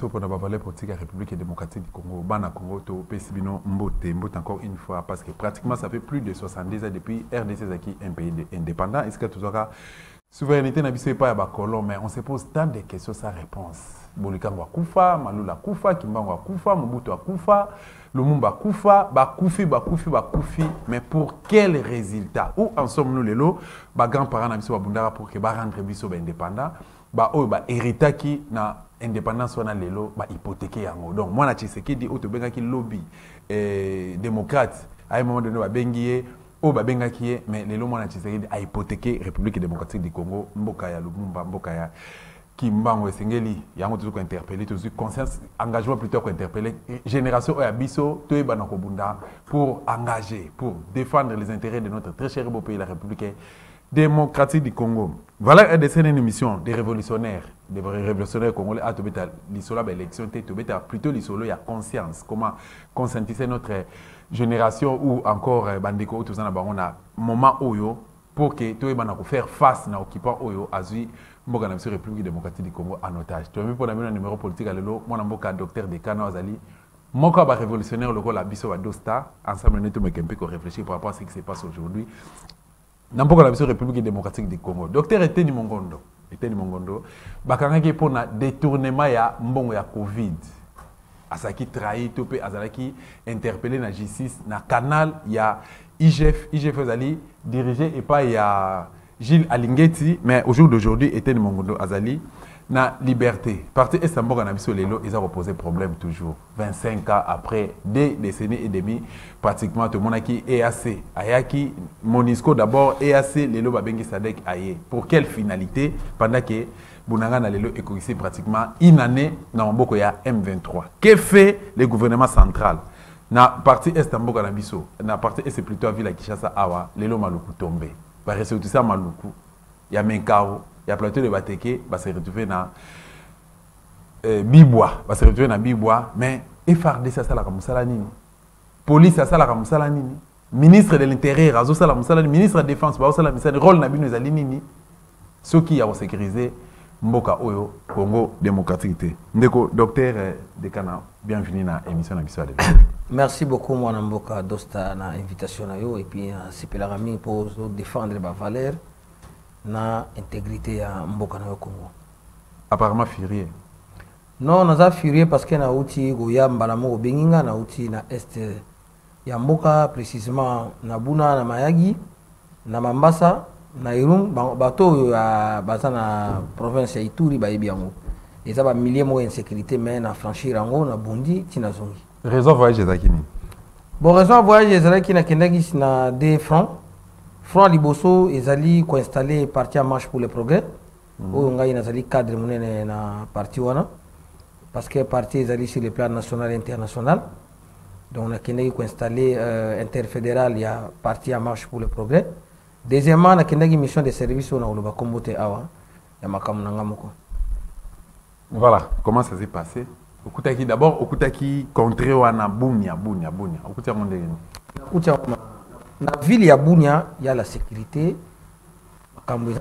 biso pour la valeur politique de la République démocratique du Congo. Bana Congo, to Pesibino, Mbote encore une fois, parce que pratiquement ça fait plus de 70 ans depuis RDC qui est un pays indépendant. Est-ce que tu auras souveraineté n'a pas à colon, mais on se pose tant de questions sans réponse. Bolikango Koufa, Malula Koufa, Kimbango Koufa, Mobutu Koufa, Lumumba Koufa, Bakoufi, mais pour quel résultat? Où en sommes-nous les lots? Grands-parents n'ont pas pour que rendre biso indépendant. Héritage qui na indépendance wana lelo hypothéquer yango. Donc moi na Tshisekedi auto bengaki lobby démocrate à un moment donné bengié bengaki mais lelo moi na Tshisekedi a hypothéquer République démocratique du Congo, mboka ya Lumumba, mboka ya Kimbango Esengeli yango toujours interpeller, toujours conscience engagement plutôt qu'interpeller génération ya biso to ebana ko bunda pour engager, pour défendre les intérêts de notre très cher beau pays la République démocratique du Congo. Voilà une émission des révolutionnaires congolais à Tobeta l'isolo l'élection Tobeta plutôt l'isolo il y a conscience comment conscientiser notre génération ou encore bandeko tout ça on a moment oyo pour que tout bana ko faire face na occupant oyo azui mboka na République démocratique du Congo en otage. Tu as vu pour la numéro politique à lelo mon mboka docteur Dekana Azali moko ba révolutionnaire le la biso wa Dosta ensemble nous me kempe ko réfléchir par rapport à ce qui se passe aujourd'hui. N'importe la République démocratique du Congo. Docteur Eteni Mongondo, bakangaki pour na détournement ya mbongo ya Covid. Asaki trahi topé azalaki interpellé na justice na canal ya IGF azali dirigé et pas ya Gilles Alingeti mais au jour d'aujourd'hui Eteni Mongondo azali na liberté. Parti Estamboga na biso lelo ils ont reposé problème toujours. 25 ans après, 2 décennies et demie, pratiquement tout le monde qui est EAC. Ayaki, Monisco d'abord, EAC, lelo babengi Sadek Aye. Pour quelle finalité? Pendant que Bounanga na lelo est pratiquement une année dans Mboko ya M23. Que fait le gouvernement central? Na parti Estamboga na biso, na parti est plutôt à ville à Kinshasa Awa, lelo maluku tombé. Ba ressortir ça maluku. Ya Menkao. Il y a plateau de Bateke, va se retrouver dans Bibois, va se retrouver dans Bibois, mais FRD ça la kamusala nini, police ça la kamusala nini, ministre de l'intérieur azo ça la kamusala nini, ministre de la défense ba ça la kamusala rôle na bino ezali nini, ceux qui a sécurisé mboka oyo Congo démocratique. Ndeko docteur Dekana, bienvenue dans l'émission na biso. Merci beaucoup moi mboka Dosta na invitation na yo et puis c'est pour la rami pour défendre ba valeurs na intégrité ya mboka na Congo. Apparemment furieux. Non, naza furieux parce que na outi goya mbala mo benginga na outi na est ya mboka précisément na Buna na Mayagi na Mambasa na Irum bato ya bazana province ya Ituri ba yebiango. Eza ba milliers mo insécurité mais na franchir ango na Bundi tina zongi. Raison voyage ezakini. Bon raison voyage ezalaki na kendaki na des francs. Front Liboso ezali ko installé parti en marche pour le progrès. Oyo ngai nazali cadre munene na parti wana parce que parti ezali sur le plan national et international. Donc on a ko installé interfédéral ya parti en marche pour le progrès. Deuxièmement na kendaki mission de service on a oloba kombote awa ya makamu nanga moko. Voilà, comment ça s'est passé? Okutaki d'abord okutaki contré wana Bunia. Okutia monde. Okutia na ville ya Bunia, il y a la sécurité. Mais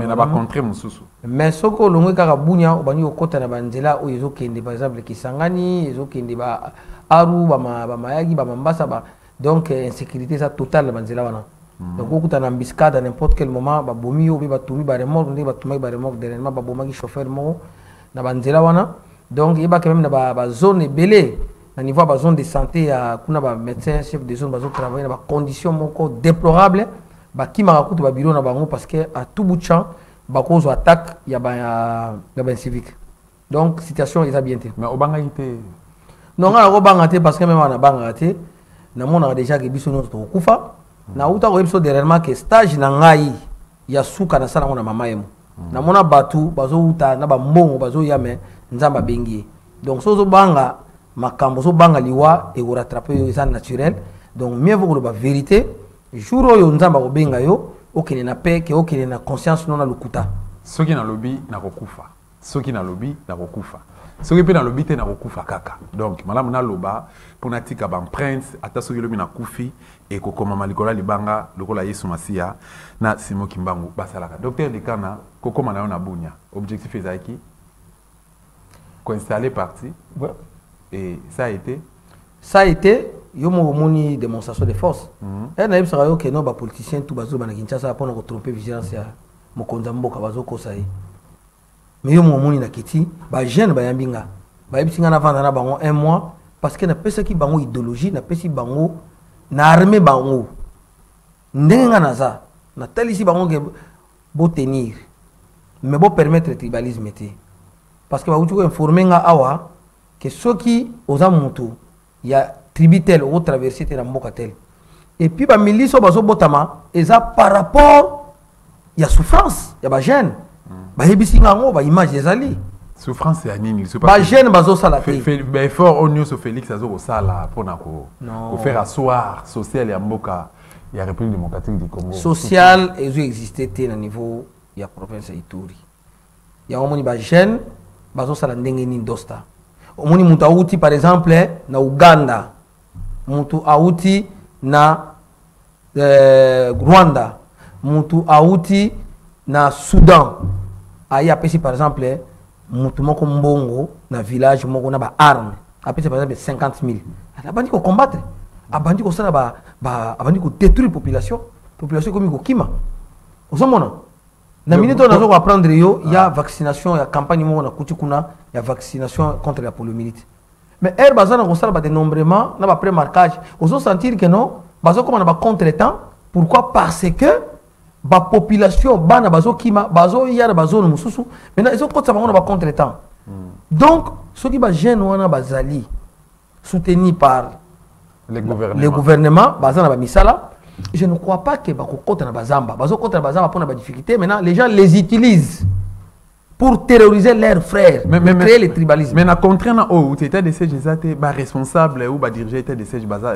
na ba contre mususu. Mais soko longwe kaka Bunia obani okota na banzela o ezokende par exemple Kisangani, ezokende ba Aru ba Mayagi ba Mambasa ba donc insécurité ça totale na banzela wana. Donc okuta na mbiscade à n'importe quel moment ba bomi o ba tumi ba remorque ba tumi ba remorque dernièrement ba bomaki chauffeur mo na banzela wana. Donc il y a quand même ba zone belé. À niveau de zone de santé, il y a un médecin, chef de zone, qui travaille dans des conditions déplorables. Qui m'a raconté le bureau parce qu'à tout bout de champ, il y a une attaque, il y a un civique. Donc, la situation est bien. Mais au Bangladesh? Non, on a Bangladesh parce que même en Bangladesh, on a déjà vu notre Koufa. On a vu dernièrement que stage il y a sous kana sana na mama yemo. Na mona batu bazo uta na ba mbongo bazo yame nzamba bengi. Donc sozo banga makambo so banga liwa et rattraper les naturel. Donc mieux vaut la vérité. Jour oyo nzamba ko benga yo okene na paix ke okene na conscience non na lukuta. Soki na lobby na kokufa. Soki na lobby na kokufa. Soki pe na lobby te na kokufa kaka. Donc malamu na loba pona tika ba prince ata soki lobi na kufi et ko koma malikola libanga lokola Yesu Masia na Simo Kimbangu basalaka. Docteur Dekana ko koma na yo na Bunia. Objectif ezaki Coinstallé parti. Ouais. Et ça a été? Ça a été, il y a une démonstration de force. Et on a dit que les politiciens, tout le monde Kinshasa, pour nous tromper vigilance, Mokonzambo, Kabazo, Kosaï. Mais il y a une kiti, les jeunes, les yambinga, les yambinga avant un mois, parce que n'a pas qui bango idéologie, n'a pas si bango, n'a armé bango. N'enga naza, n'a tel ici bango que beau tenir, mais beau permettre le tribalisme. Parce que vous informer awa que ceux qui aux amontou, il y a tributel ou traversé la mokatel. Et puis ba milice bazo botama, et ça par rapport il y a souffrance, il y a ba gêne. Ba yebisinga ngo ba image des ali. Souffrance c'est anine, ba gêne bazo sala te. Fait fort on sur Félix azo sala pour faire asseoir social et mboka. Il y a République démocratique du Congo. Social et existé au niveau il y a province Ituri. Il y a un moni ba gêne bazo sala ndenge ni dosta. Omoni mutu auti par exemple na Uganda, mutu auti na Rwanda, mutu auti na Soudan. Ayi apesi par exemple mutu moko mbongo na village moko na ba arme. Apesi par exemple 50 000. Abandi ko combattre, abandi ko sala abandi ko détruire population comme ko kima. Ozomona. Na minute on a apprendre yo, il y a vaccination, il y a campagne mo na kutikuna, il y a vaccination contre la poliomyélite. Mais er bazana ko sala ba dénombrement, na ba pré-marquage, ozo sentir que non, bazo comme on a contre-temps. Pourquoi? Parce que ba population bana bazo kima, bazo ya bazo no mususu, maintenant ils ont contre ça on a ba contre-temps. Donc ceux qui ba jeune wana bazali soutenu par les gouvernements, bazana ba misala. Je ne crois pas que Bakokota na bazamba, Bazokota na bazamba pour la difficulté. Maintenant, les gens les utilisent pour terroriser leurs frères, pour créer le tribalisme. Mais na contraint où tu étais de siège des responsable ou diriger état de siège baza.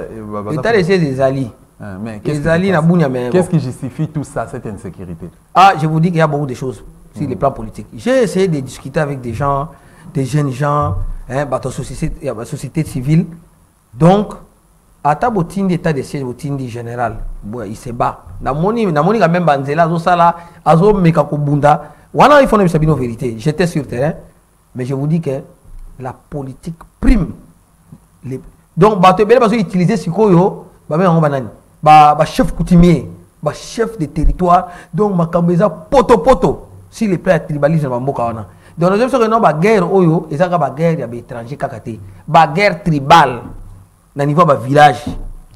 État de siège des alliés. Mais qu'est-ce qui justifie tout ça, cette insécurité? Ah, je vous dis qu'il y a beaucoup de choses sur les plans politiques. J'ai essayé de discuter avec des gens, des jeunes gens, la société civile. Donc ata botindi état de siège botindi général il se bat namoni quand même banzela azo sala azo meka ko bunda wana il faut ne sabino vérité. J'étais sur terrain mais je vous dis que la politique prime donc bato bele bazo utiliser sikoyo ba mengo banani ba chef coutumier ba chef de territoire donc makambeza poto si les plans tribalisme ba mboka wana donc nous avons que non ba guerre oyo ezaka ba guerre ya ba étranger kakate ba guerre tribale na niveau de village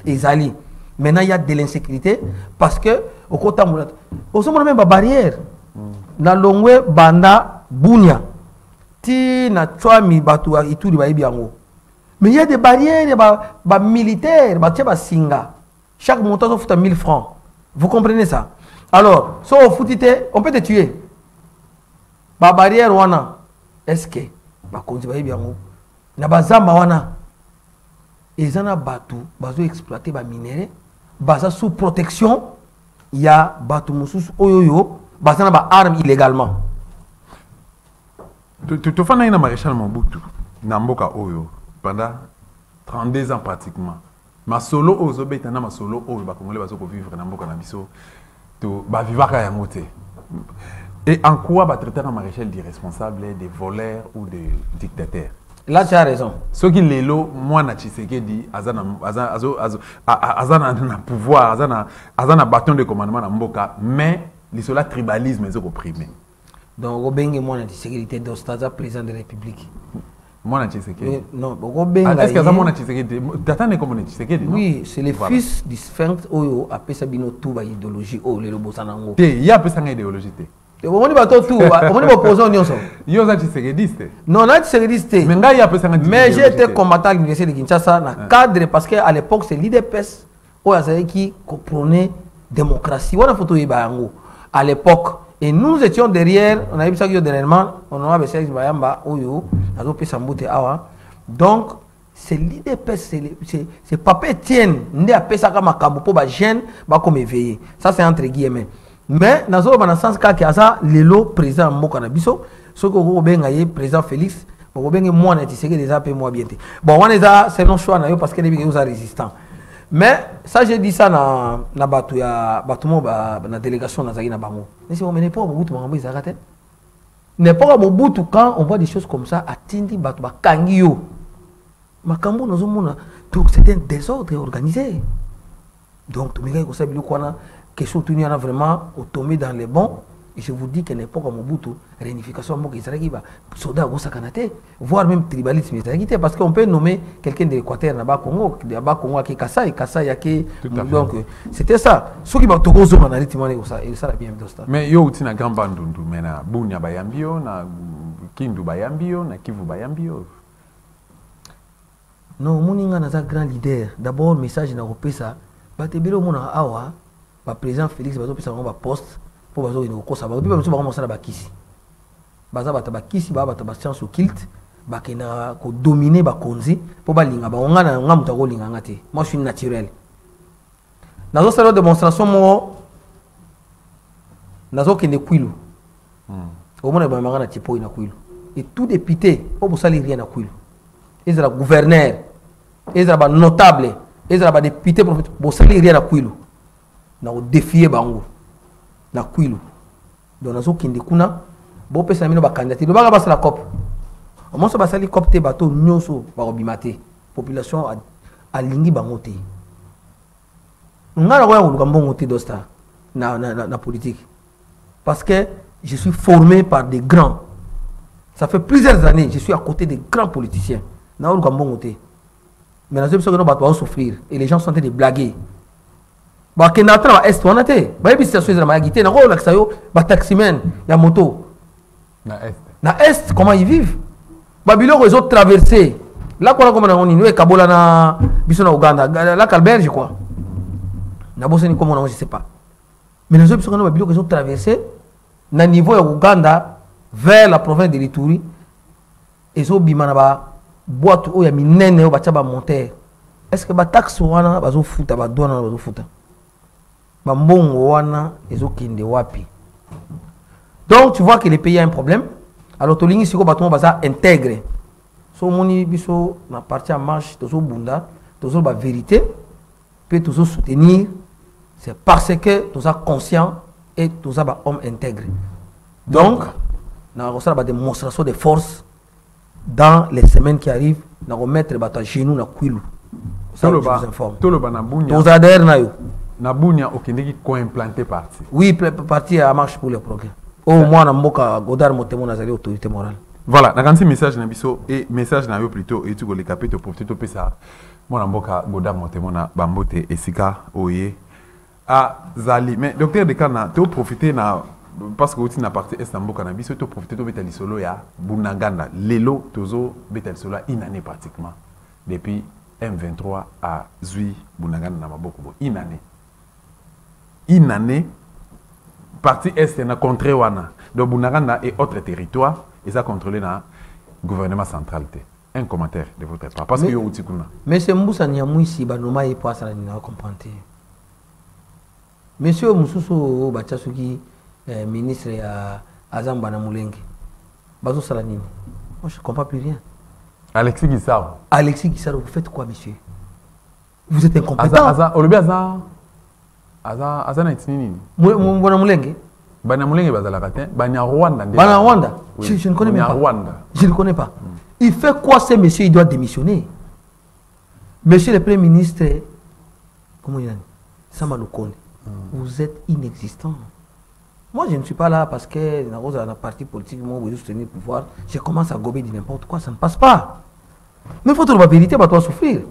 ezali. Maintenant il y a de l'insécurité parce que au côté on a même des barrières na longwe banda bunya ti na twami batu ituri ba ibiango. Mais il y a des barrières, il y a des militaires, des singa. Chaque montant offre 1000 francs. Vous comprenez ça? Alors, si on foutite, on peut te tuer. La barrière wana est-ce que ba konzi ba ibiango na bazamba wana ezana batu bazo exploiter ba minéraux baza sous protection il y a batu mususu oyoyo bazana ba armes illégalement. Tu fais un maréchal Mobutu na mboka oyo pendant 32 ans pratiquement. Ma solo ozo betana ma solo oyo ba congolais bazo ko vivre na mboka na biso to ba vivaka ya ngote. Et en quoi va traiter un maréchal d'irresponsable, des voleurs ou des dictateurs? Là, tu as raison. Ce qui est là, moi, na Tshisekedi, azana pouvoir, azana bâton de commandement na mboka, mais l'isola tribalisme est opprimé. Donc, Obenge, moi, na Tshisekedi, d'Ostaza, président de la République. Moi, na Tshisekedi. Non, Obenge. Est-ce que ça, moi, na Tshisekedi, t'attends comme na Tshisekedi? Oui, c'est le fils du sphinx, Oyo, après Sabino, tout va idéologie, oh, le Bosanango. Il y a un peu ça idéologie. On dit tout, on dit opposant Nyonso. Yo za Tshisekedi. Non, na Tshisekedi. Mais j'ai été combattant à l'université de Kinshasa dans le cadre parce qu'à l'époque c'est l'IDPS qui comprenait démocratie. On a photo Ibayango à l'époque et nous étions derrière, on a vu ça dernièrement, on a vu ça Ibayamba Oyo, on a vu ça Awa. Donc c'est l'IDPS, c'est Papa Etienne, ndé appelé ça comme Makambo pour ba jeune, ba comme éveillé. Ça c'est entre guillemets. Mais dans le sens que le président Mokana Biso, ce que vous avez président Félix, vous avez moi déjà moi bien. Bon, on est là, c'est non choix parce que les gens sont résistants. Mais ça, j'ai dit ça dans la délégation de Bango. Mais si on ne pas, vous avez N'importe Mobutu, quand on voit des choses comme ça, Atindi, Batba, Kangio, Makambo, nous avons donc c'est un désordre organisé. Donc, tout le monde a quelque chose qui est vraiment tombé dans les bons. Et je vous dis que n'importe Mobutu, réunification, soldats, voire même tribalisme, parce qu'on peut nommer quelqu'un de l'Équateur, Congo, qui est Kassai, donc c'était ça. Ceux qui vont te causer en rythme, ça l'a bien dosté. Mais yo uti na grand bandundu, mais na Bunia bayambio, na Kindu bayambio, na Kivu bayambio. Non, moninga na za grand leader. D'abord message na kopesa, batebelo mona awa, ba président Félix bazo pesa ba poste. Pour bazo ino ko saba biba muso ba mosala bakisi baza bata bakisi ba bata ba science occulte ba kena ko dominer ba konzi pour ba linga ba ngana ngamu ta ko linga ngati moi je suis naturel nazo sala démonstration mo nazo kende kwilu au mona ba mangana tipo ina kwilu et tout député au bosali rien na kwilu ezra gouverneur ezra ba notable ezra ba député prophète bosali rien na kwilu na ko défier bango na kwilu donc nazo kende kuna bo pesa mino ba candidature do ba basala cop au moins ba sali cop te bato nyoso ba obimate population a lingi bango te ngala ko ya luka mbongo te dosta na politique parce que je suis formé par des grands, ça fait plusieurs années je suis à côté des grands politiciens na luka mbongo te mais nazo biso que no bato va souffrir et les gens sont en train de blaguer. Bah kena tra est on a té ba bi situation za magité na ko la sayo ba taximen ya moto na est comment ils vivent ba biloko ils ont traversé là quoi comme on ni kabola na biso na Uganda la Calbert je crois na boseni comme on je sais pas mais les autres ba biloko ils ont traversé na niveau ya Uganda vers la province de l'Ituri et so bimana ba boîte o ya minene o ba taba monter est-ce que ba taxe wana ba zo futa ba douane ba zo futa Bambongo wana ezokinde wapi. Donc tu vois que le pays a un problème. Alors tolingi siko bato baza intègre. So moni biso na partie en marche tozo bunda, tozo ba vérité, peut tozo soutenir. C'est parce que toza conscient et toza ba homme intègre. Donc na rosala ba démonstration de force dans les semaines qui arrivent, na remettre bato à genoux na kwilu. Ça je vous informe. Toloba na bunya. Toza der na yo. Nabunia okendeki co-implanté parti. Oui, parti à marche pour le progrès. Au moins na mboka Godard Motemo nazali autorité morale. Voilà, na kanti message na biso et message na yo plutôt et tu go le capito profiter to pesa mona mboka Godard Motemo na bambote esika oye a zali. Mais docteur de kana to profiter na parce que outi na partie est mboka na biso to profiter to betali solo ya Bunaganda lelo tozo betali solo inane pratiquement depuis M23 à Zui Bunaganda na maboko inane. Une année, partie est na contré wana. Donc Bunaganda et autres territoires, et ça contrôlé dans le gouvernement central. Un commentaire de votre part. Parce que yo utikuna. Mais c'est Moussa Niamou ici, Banoma et pas ça la comprendre. Monsieur Moussousso Bachasuki, ministre à Azambana Moulenge. Bazo Salanini. Moi je ne comprends plus rien. Alexis Guissaro. Alexis Guissaro, vous faites quoi, monsieur? Vous êtes incompétent. Aza na itinini. Mbona Mulenge? Bana Mulenge bazala katin, bana Rwanda. Bana Rwanda. Je ne connais même pas. Rwanda. Je ne connais pas. Il fait quoi ce monsieur? Il doit démissionner. Monsieur le Premier ministre, comment il a dit? Sama Lukonde. Vous êtes inexistant. Moi je ne suis pas là parce que dans la partie politique, moi vous soutenir le pouvoir, je commence à gober de n'importe quoi, ça ne passe pas. Mais il faut trouver la vérité, bah toi souffrir.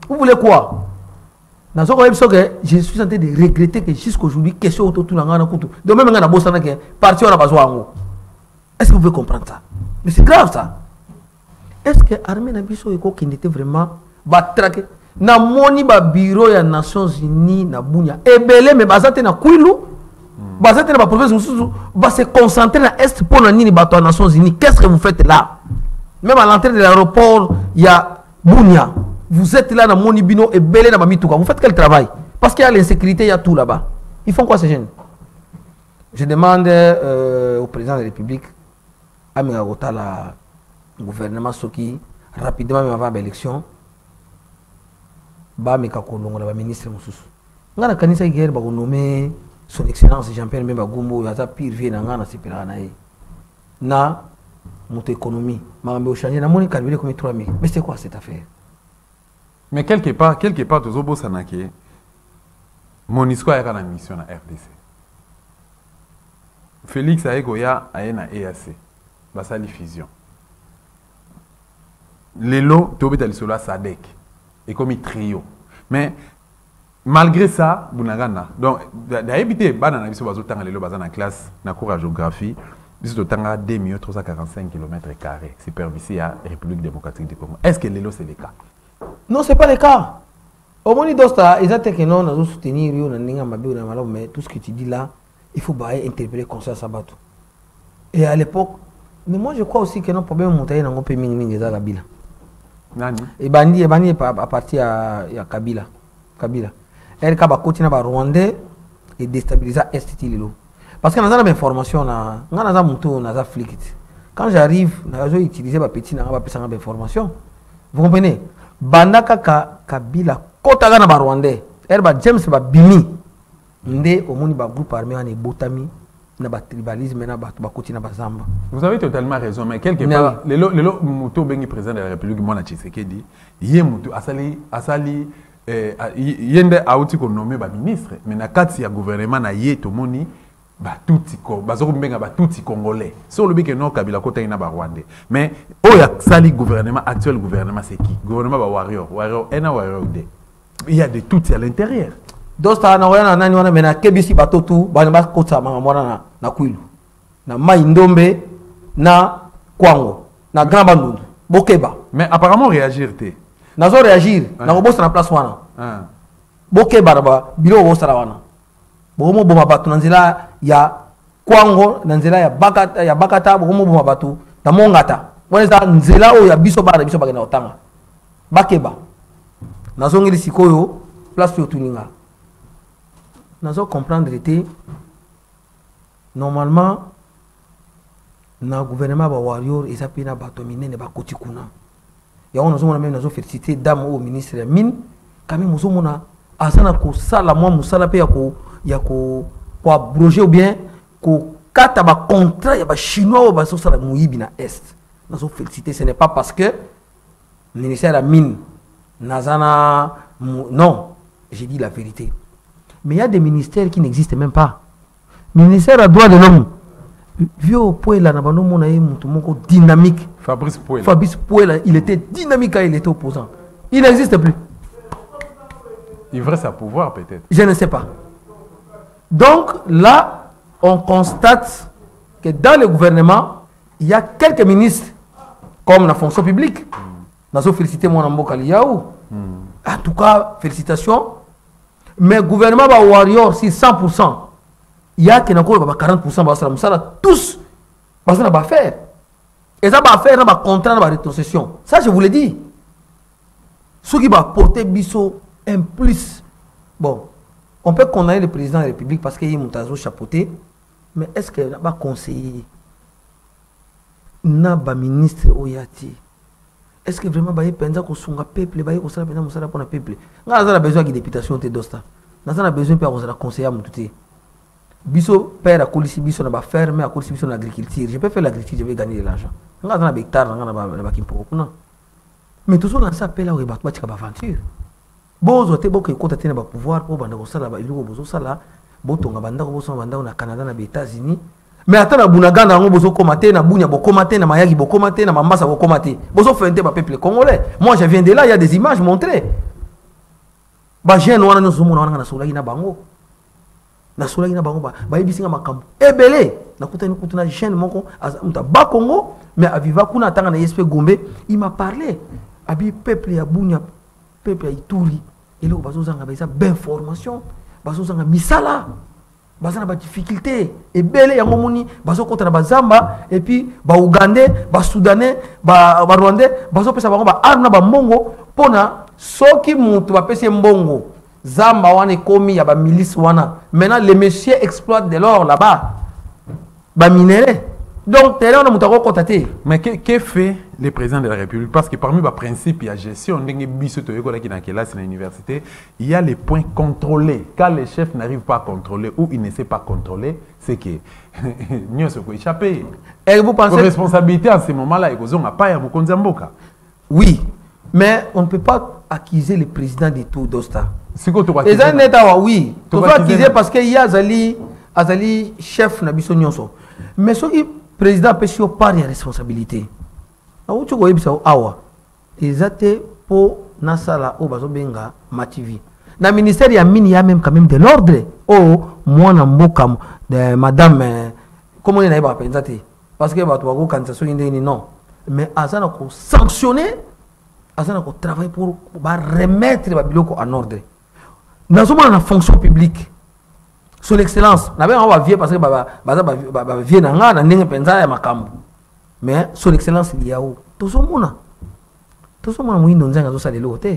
Vous voulez quoi? Dans ce cas, je suis en train de regretter que jusqu'aujourd'hui, question autour de la Gana-Koutou. De même, on a besoin de partir à besoin. Est-ce que vous pouvez comprendre ça? Mais c'est grave ça. Est-ce que l'armée Nabiso Eko qui était vraiment batraqué? Na moni ba bureau ya Nations Unies na Bunya. Ebele mais bazate na Kwilu. Bazate na ba province Moussou. Va se concentrer na Est pour na nini bato Nations Unies. Qu'est-ce que vous faites là? Même à l'entrée de l'aéroport, il y a Bunya. Vous êtes là dans Monibino et Belé dans Mamitouka. Vous faites quel travail? Parce qu'il y a l'insécurité, il y a tout là-bas. Ils font quoi ces jeunes? Je demande au président de la République, à la gouvernement Soki, rapidement avant l'élection, ba ministre Moussous. On a kanisa guerre ba nommé son excellence Jean-Pierre Mbemba Gumbo, il a pire vie na ngana sipirana. na notre économie. Marambe au changer na moni calculer comme 3000. Mais c'est quoi cette affaire? Mais quelque part tozobo sanake Monisco a une mission na RDC. Félix Aegoya a na EAC. Basali fusion. Lelo tobeta lisolo Sadek et comme trio. Mais malgré ça, bunagana. Donc d'habiter bana na biso bazotanga lelo bazana classe na cours à géographie. Biso tanga 2345 km², superficie à République démocratique du Congo. Est-ce que lelo c'est le cas? Non, c'est pas le cas. Au moins dosta exact que non nous soutenir yo na ninga mabe na malo, mais tout ce que tu dis là, il faut pas interpréter comme ça bateau. Et à l'époque, mais moi je crois aussi que non problème montagne na ngopé mingi za Kabila. Nani? Et bandi à partir à Kabila. Elle ka ba continue ba Rwandais et déstabiliser est lilo. Parce que dans la information na ngana za muto na za flic. Quand j'arrive, je vais utiliser ma petite na ba pesa ngaba information. Vous comprenez? Bandaka Kabila kota na ba Rwandais. Elle ba James ba bimi. Ndé au moni ba groupe armé en botami na ba tribalisme na ba continue ba zamba. Vous avez totalement raison, mais quelque part le muto bengi président de la République Mona Tshisekedi, yé muto asali yende auti ko nommé ba ministre, mais na kati ya gouvernement na yé to moni ba tuti ko bazoko mbenga ba tuti congolais. Sur le bique non Kabila kota ina ba Rwandais. Mais oya sali gouvernement actuel gouvernement c'est qui? Gouvernement ba warrior ena warrior de. Il y a de tout à l'intérieur. Dosta na wana nani wana mena kebisi batotu bana ba kota mwana na Kwilu. Na Maïndombe na Kwango na Grand Bandundu Bokeba. Mais apparemment réagir té. Nazo réagir na robosa na place wana. Bokeba ba bilo robosa la wana. Bomo boma batu na nzela ya Kwango na nzela ya Bakata bomo boma batu na Mongata. Weza nzela o ya biso ba na otanga. Bakeba. Nazo ngili sikoyo place yo tuninga. Nazo comprendre té normalement na gouvernement ba warrior et ça pena batominer ne ba koti kuna. Ya on nous même nazo féliciter dame au ministre ya mine quand même nous mona asana ko sala moi musala pe ya ko abroger ou bien ko kata ba contrat ya ba chinois ba so sala muyibi na est. Nazo féliciter, ce n'est pas parce que le ministère de la mine nazana non, j'ai dit la vérité. Mais il y a des ministères qui n'existent même pas. Ministère des droits de l'homme. Vieux Pouela n'a pas nommé dynamique. Fabrice Pouela, il était dynamique quand il était opposant. Il n'existe plus. Il devrait sa pouvoir peut-être. Je ne sais pas. Donc là, on constate que dans le gouvernement, il y a quelques ministres, comme la fonction publique. Nous avons félicité mon Amboka Liaou. En tout cas, félicitations. Mais le gouvernement va warrior, si 100%. Il y a qui n'a pas 40%, tous, parce qu'on va faire. Et ça va faire un contrat de rétrocession. Ça, je vous l'ai dit. Ce qui va porter Bisso un plus. Bon, on peut condamner le président de la République parce qu'il y a un chapeauté. Mais est-ce qu'il va conseiller? N'a pas ministre Oyati. Est-ce que vraiment il y a un peuple, il y a un peuple? On a besoin de députation de Dosta. On a besoin de conseiller à Moutouté. Biso père à Colissi, Biso n'a ferme, à Colissi, Biso l'agriculture. Je peux faire l'agriculture, je vais gagner de l'argent. On a un hectare, on a un Kimpo. Mais tout ça, on s'appelle là où il y a une aventure. Bon, vous avez beaucoup de pouvoir pour banda kosala ba iluko bozo sala botonga banda ko bozo banda na Canada na États-Unis. Mais attends na bunagana ngo bozo komate na bunya bokomate na mayagi bokomate na mambasa bokomate. Bozo fente ba peuple congolais. Moi je viens de là, il y a des images montrées. Ba jeune wana nyoso mona wana na solaki na bango. Na solaki na bango ba yibisinga makambo. Ebele na kutana jeune moko azamuta ba Congo mais aviva kuna tanga na SP Gombe, il m'a parlé. Abi peuple ya bunya peuple ya Ituri. Et là, bazo zanga ba ben formation, bazo zanga misala, bazo na ba difficulté, et belé ya ngomoni, bazo kota na bazamba, et puis ba Ougandais, ba Soudanais, ba Rwandais, bazo pesa bango ba arme na ba mbongo, pona soki mutu ba pesa mbongo, zamba wana komi ya ba milice wana. Maintenant les messieurs exploitent de l'or là-bas, ba minerai. Donc, terrain, on a contaté. Mais que fait le président de la République? Parce que parmi les principes, il y a gestion, il y a les points contrôlés. Quand les chefs n'arrivent pas à contrôler ou ils ne savent pas contrôler, c'est que nous sommes échappés. Et vous pensez... Votre responsabilité en ce moment-là, oui, mais on ne peut pas accuser le président de tout d'Osta. C'est quoi tu vas accuser? Oui, tu vas accuser parce qu'il y a Azali chef Nabiso Nyonso. Mais ce qui président peut sur part de responsabilité. Aou tu vois awa. Ils étaient pour Nasala au Bazobenga Mativi. Na ministère il y a même quand même de l'ordre. Oh moi na mbokam de madame comment on est pas pensé parce que ba tu vas quand ça non. Mais azana ko sanctionner azana ko travailler pour remettre ba biloko en ordre. Dans la fonction publique. Son excellence, on va vieux parce que vieux n'a n'engagé pensa ya makambu. Mais son excellence il y a où? Tout ce monde oui nous n'avons pas de l'autre.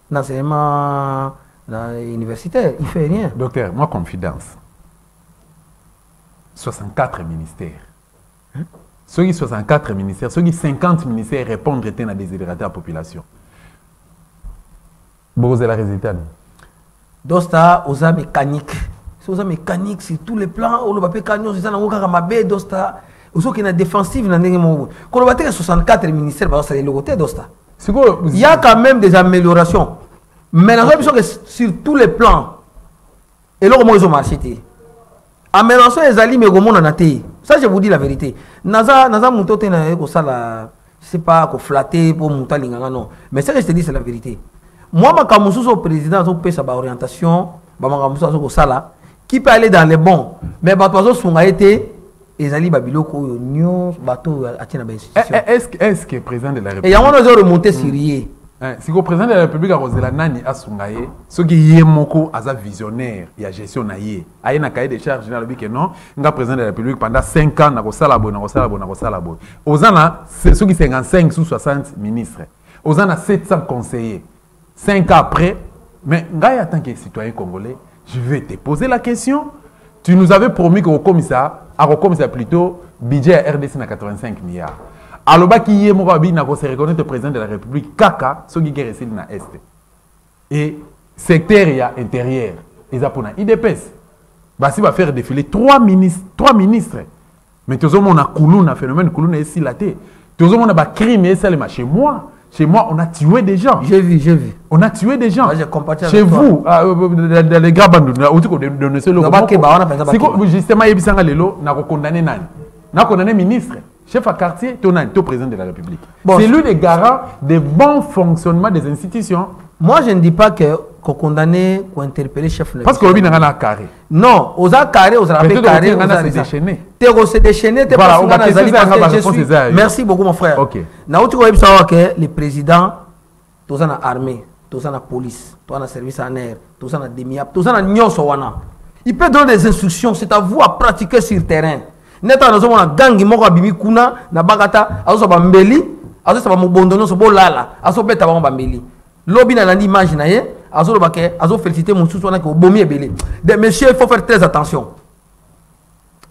L'enseignement universitaire, il fait rien. Docteur, moi confidence. 64 ministères. Ceux qui 64 ministères, ceux qui 50 ministères répondent à des désiderata à la population. Vous avez la résultat. Dosta aux mécaniques. Aux mécaniques sur tous les plans, on va pas cagnon, c'est ça na ngoka mabe dosta. Aux qui na défensive na ndenge mo. Quand on va ter 64 ministères, bah ça les logoté dosta. Il y a quand même des améliorations. Mais la raison que sur tous les plans et là comment ils ont marché. Amélioration les alliés mais comment on a été. Ça je vous dis la vérité. Naza muto te na ko sala je sais pas ko flatter pour monter linganga non. Mais ça que je te dis c'est la vérité. Moi ma kamususo président so peut sa orientation, ba ma kamususo ko sala qui peut aller dans les bons. Mais bateau sont été les alliés babiloko union bateau à tiena ba institution. Est-ce que président de la République et y a on a remonté Syrie. Si le président de la République a Rosela Nani Asungaye, ce qui est moko as visionnaire, il y a gestion naïe. Aïe na cahier de charge dans le but que non, nga président de la République pendant 5 ans na kosala bo. Ozana c'est ceux qui 55 sous 60 ministres. Ozana 700 conseillers. 5 ans après, mais nga en tant que citoyen congolais, je vais te poser la question. Tu nous avais promis qu'au commissaire, plutôt, budget à RDC na 85 milliards. Alors, qui est Morabi n'a pas reconnaître le président de la République, Kaka, ce qui est resté dans l'Est. Et secteur intérieur, ils ont pour IDPS. Bassi va faire défiler 3 ministres. Mais tout le monde a un phénomène, Koulouna est silaté. Tout le monde a un crime, chez moi. Chez moi, on a tué des gens. J'ai vu. On a tué des gens. Chez vous, dans les grands bandes, justement, il y a des condamné. On a condamné ministre, chef à quartier, ton président de la République. Bon, c'est lui le garant des bons fonctionnements des institutions. Moi, je ne dis pas qu'on condamné, qu'on interpellé chef de parce que l'on a carré. Non, aux carré, aux carré, on a déchaîné. C'est déchaîné, voilà, on va merci beaucoup, mon frère. Ok. Now, tu vas savoir que le président, tous en armée, tous en police, tous en service en air, tous en demi-ap, tous en nyonsowana. Il peut donner des instructions, c'est à vous à pratiquer sur le terrain. Neta na zoma gangi moko abimi kuna na bagata azo ba mbeli azo sa ba mubondono so bolala azo beta ba mbeli lobi na landi image na ye azo lo bake azo féliciter mususu wana ko bomi ebele de monsieur il faut faire très attention.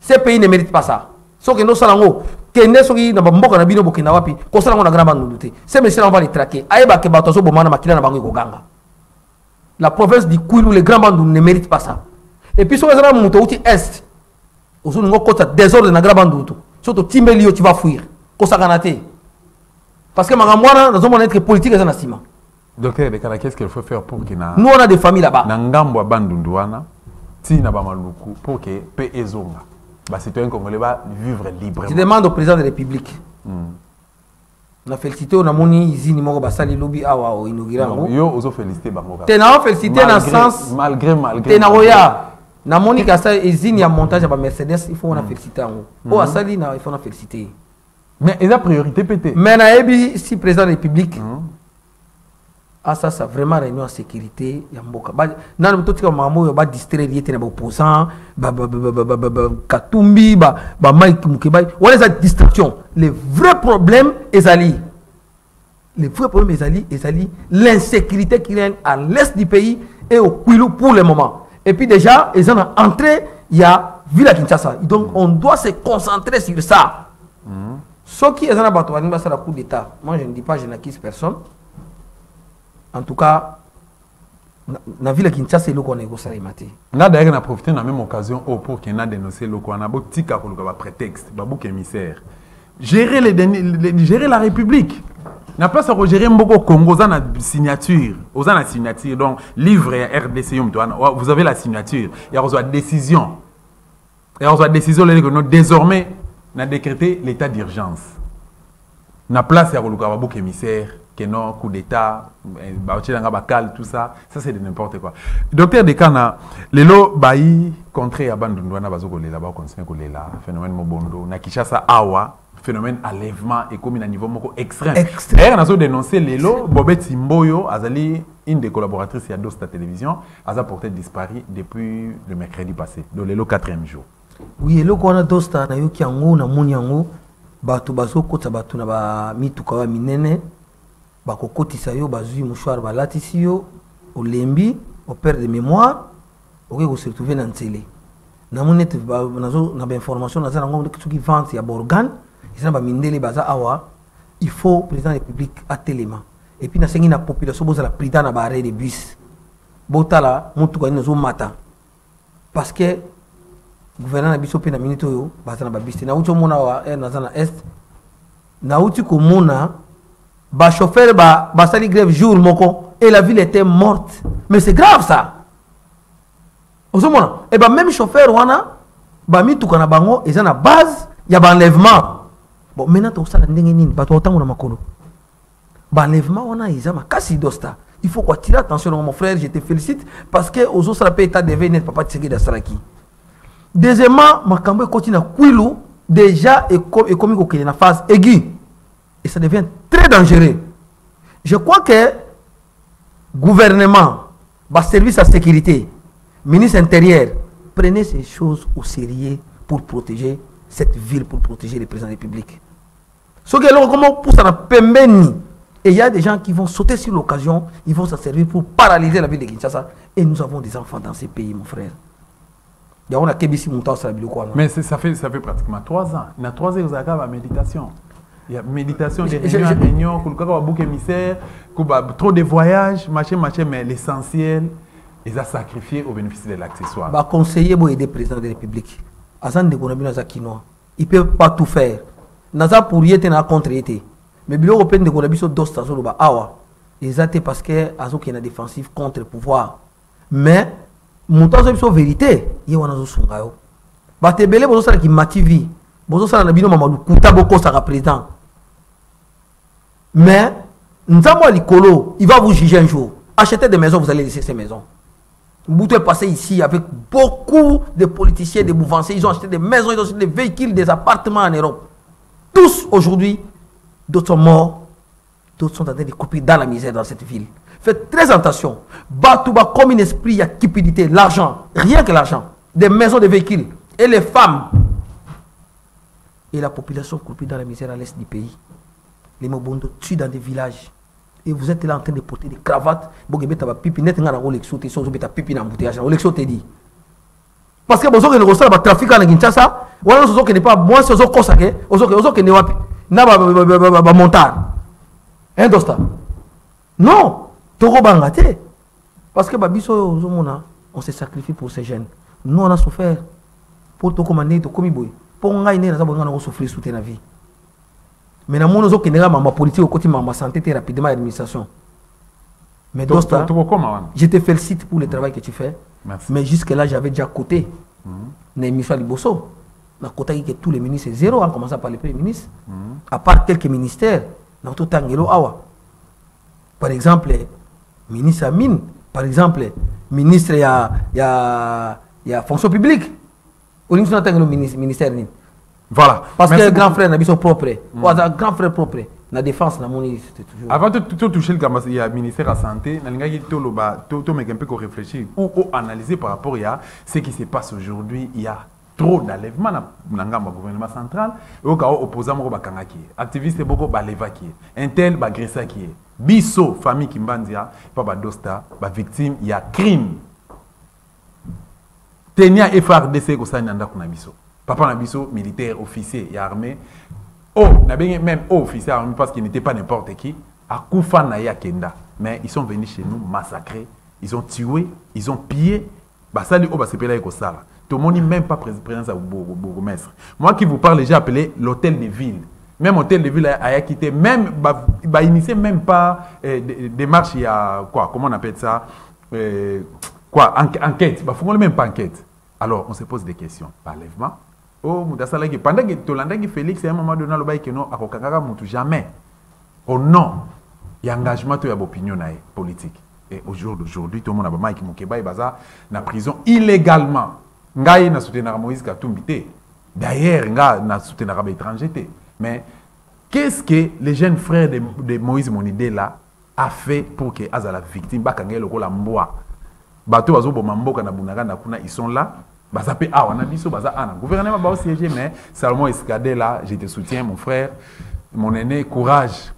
Ces pays ne méritent pas ça. So que no salango kende so ki na ba mboka na bino bokina wapi ko salango na gramba nduté. Ces messieurs on va les traquer ayeba ke bato so bomana makila na bango ko ganga. La province du Kwilu les grands bandits ne méritent pas ça. Et puis so ezana muto uti est aujourd'hui, nous avons désordre dans la grande surtout Timbelio, tu vas fuir. Parce que nous avons être politique et un docteur, qu'est-ce qu'il faut faire pour que nous on a des familles là-bas. Pour que les citoyens congolais vivre librement. Je demande au président de la République. On a félicité, on a moni izini moko basali lobby awa o inaugural. Yo ozo félicité bango. Tena félicité dans le sens malgré. Tena roya. Na Monique a ça usine ya montage à Mercedes, il faut on a félicité en haut. Oh à ça il faut on a félicité. Mais il a priorité pété. Mais na ebi si président de la République. Ah ça vraiment réunion en sécurité ya mboka. Na no totika mambo ba distraire yete na opposant ba Katumbi ba Mike Mukebai. On les a distraction. Les vrais problèmes ezali. Les vrais problèmes ezali l'insécurité qui règne à l'est du pays et au Kwilu pour le moment. Et puis déjà, ils ont entré, il y a ville à Kinshasa. Donc on doit se concentrer sur ça. Ce qui est dans la coup d'État, moi je ne dis pas je n'accuse personne. En tout cas, la ville à Kinshasa, c'est là qu'on négocie les matières. Là d'ailleurs, on a profité de la même occasion pour qu'il y ait dénoncé le on a beau petit cas pour le prétexte, babou émissaire. Gérer la République. Na place à gérer beaucoup Congo, aux la signature, donc livre RDC, vous avez la signature, il y a une décision. Et on a décision désormais on a décrété l'état d'urgence. Na place à beaucoup émissaire, que non coup d'état, tout ça, ça c'est de n'importe quoi. Docteur Dekana, les lots bailli contre abandonné bazoko lela ba conseil ko lela phénomène mobondo na Kinshasa awa phénomène enlèvement et comme à niveau extrême. D'ailleurs, on a dénoncé Lelo, Bobet Simboyo, Azali, une des collaboratrices de Dosta Télévision, a porté disparu depuis le mercredi passé, donc Lelo 4e jour. Oui, Lelo qu'on a Dosta, na yoki ango, na moni ango, batu bazo kota batu na ba mitu kawa minene, bako koti sayo, bazui mouchoir balatisi yo, au lembi, au père de mémoire, au que se retrouver dans télé. Na monet, na ba information, na zanango, qui vente, ya Borgan. Il faut le président de la République à téléma. Et puis, dans la population, il y a président de l'arrêt de bus. Botala, montou mata. Parce que le gouvernement a biso pena minute yo, bazana ba bus. Na uti mona wa na zana est. Na uti ko mona ba chauffeur ba sali grève jour moko et la ville était morte. Mais c'est grave ça. Osomona et ba même chauffeur wana ba mitu kana bango et na base il y a enlèvement. Bon, maintenant, tu as Dosta. Il faut attirer attention, mon frère, je te félicite parce que aux autres, ça peut être devenu papa de Segui d'Asraki. Deuxièmement, ma campagne continue à Kouilou, déjà, et comme il y a une phase aiguë. Et ça devient très dangereux. Je crois que le gouvernement, le service à sécurité, le ministre intérieur, prenez ces choses au sérieux pour protéger cette ville, pour protéger les présidents de la République. Ce qui est là, comment pour ça, et il y a des gens qui vont sauter sur l'occasion, ils vont s'en servir pour paralyser la ville de Kinshasa. Et nous avons des enfants dans ces pays, mon frère. Il y a un Kébissi Mouta, ça mais ça fait pratiquement 3 ans. Il y a 3 ans, vous avez la méditation. Il y a méditation, des réunions, beaucoup émissaire, trop de voyages, machin, mais l'essentiel, ils ont sacrifié au bénéfice de l'accessoire. Bah, conseiller pour aider le président de la République. Azan de Gonabi Nazakino. Il ne peut pas tout faire. Naza pour y être contre été. Mais l'Union européenne de Gonabi sont Dosta Zoloba Awa. Ils ont parce que Azo qui est défensif contre le pouvoir. Mais montant sur vérité, il y a un Azo Sungayo. Batebele bozo sala qui mativi. Bozo sala na bino mamadou kuta boko sera président. Mais Nzamo Likolo, il va vous juger un jour. Achetez des maisons, vous allez laisser ces maisons. Vous êtes passé ici avec beaucoup de politiciens, de mouvanciers. Ils ont acheté des maisons, ils ont acheté des véhicules, des appartements en Europe. Tous aujourd'hui, d'autres sont morts, d'autres sont en train de couper dans la misère dans cette ville. Faites très attention. Batouba comme un esprit, il y a cupidité, l'argent, rien que l'argent. Des maisons, des véhicules. Et les femmes. Et la population coupée dans la misère à l'est du pays. Les Mobondo tuent dans des villages. Et vous êtes là en train de porter des cravates. Parce que vous avez un trafic en Kinshasa. Vous avez pas moins de choses hein, Dosta? Non. Parce que on se sacrifie pour ces jeunes. Nous, on a souffert. Pour te commander, pour nous, on a souffert sous la vie. Mais dans mon qui n'est ma politique au côté de ma santé rapidement l'administration. Mais Dosta, je te félicite pour le travail que tu fais. Merci. Mais jusque là, j'avais déjà coté. Michel Liboso, na côté que tous les ministres c'est zéro, en commençant par les premiers ministres. À part quelques ministères, dans tout Tangelo Awa. Par exemple, ministre Amine, par exemple, ministre il y a fonction publique. Au niveau de ministère. Voilà. Parce que grand frère n'a pas son propre. Grand frère propre. La défense, la monnaie, c'est toujours. Avant de toucher le Gambas, il y a le ministère de la Santé. Il y a un peu réfléchir ou analyser par rapport à ce qui se passe aujourd'hui. Il y a trop d'enlèvements dans le gouvernement central. Et au cas où opposant, activiste beaucoup l'évacuer. Un tel agresseur qui est. Bisso, famille qui m'bandia, pas Dosta, victime, il y a crime. Tenia FRDC ko sa nanda ko na biso. Papa na biso militaire, officier et armée. Oh, n'a bien même officier armé parce qu'il n'était pas n'importe qui. À Koufa na ya kenda. Mais ils sont venus chez nous massacrer, ils ont tué, ils ont pillé. Bah ça lui oh bah c'est pas là que ça. Tout le monde n'est même pas présence à bourgmestre. Moi qui vous parle, j'ai appelé l'hôtel de ville. Même hôtel de ville a quitté, même bah initié même pas des marches il y a quoi, comment on appelle ça, quoi enquête. Bah faut même pas enquête. Alors on se pose des questions. Parlèvement. Oh mudasala qui pendant que Tolanda qui Félix à un moment donné le bail que non akokanga mutu jamais. Au nom, il y a engagement de l'opinion politique. Et au jour d'aujourd'hui, tout le monde a Mike Mukeba et Baza na prison illégalement. Ngai na soutenir Moïse Katumbité. D'ailleurs, ngai na soutenir les étrangers. Mais qu'est-ce que les jeunes frères de Moïse Monidé là a fait pour que Azala victime bakangé le rôle mboa. Bato azo bomamboka na bunaga na kuna ils sont là. Baza pe a wana biso baza ana. Gouvernement ba siégé mais Salomon Escadé là, je te soutiens mon frère. Mon aîné, courage.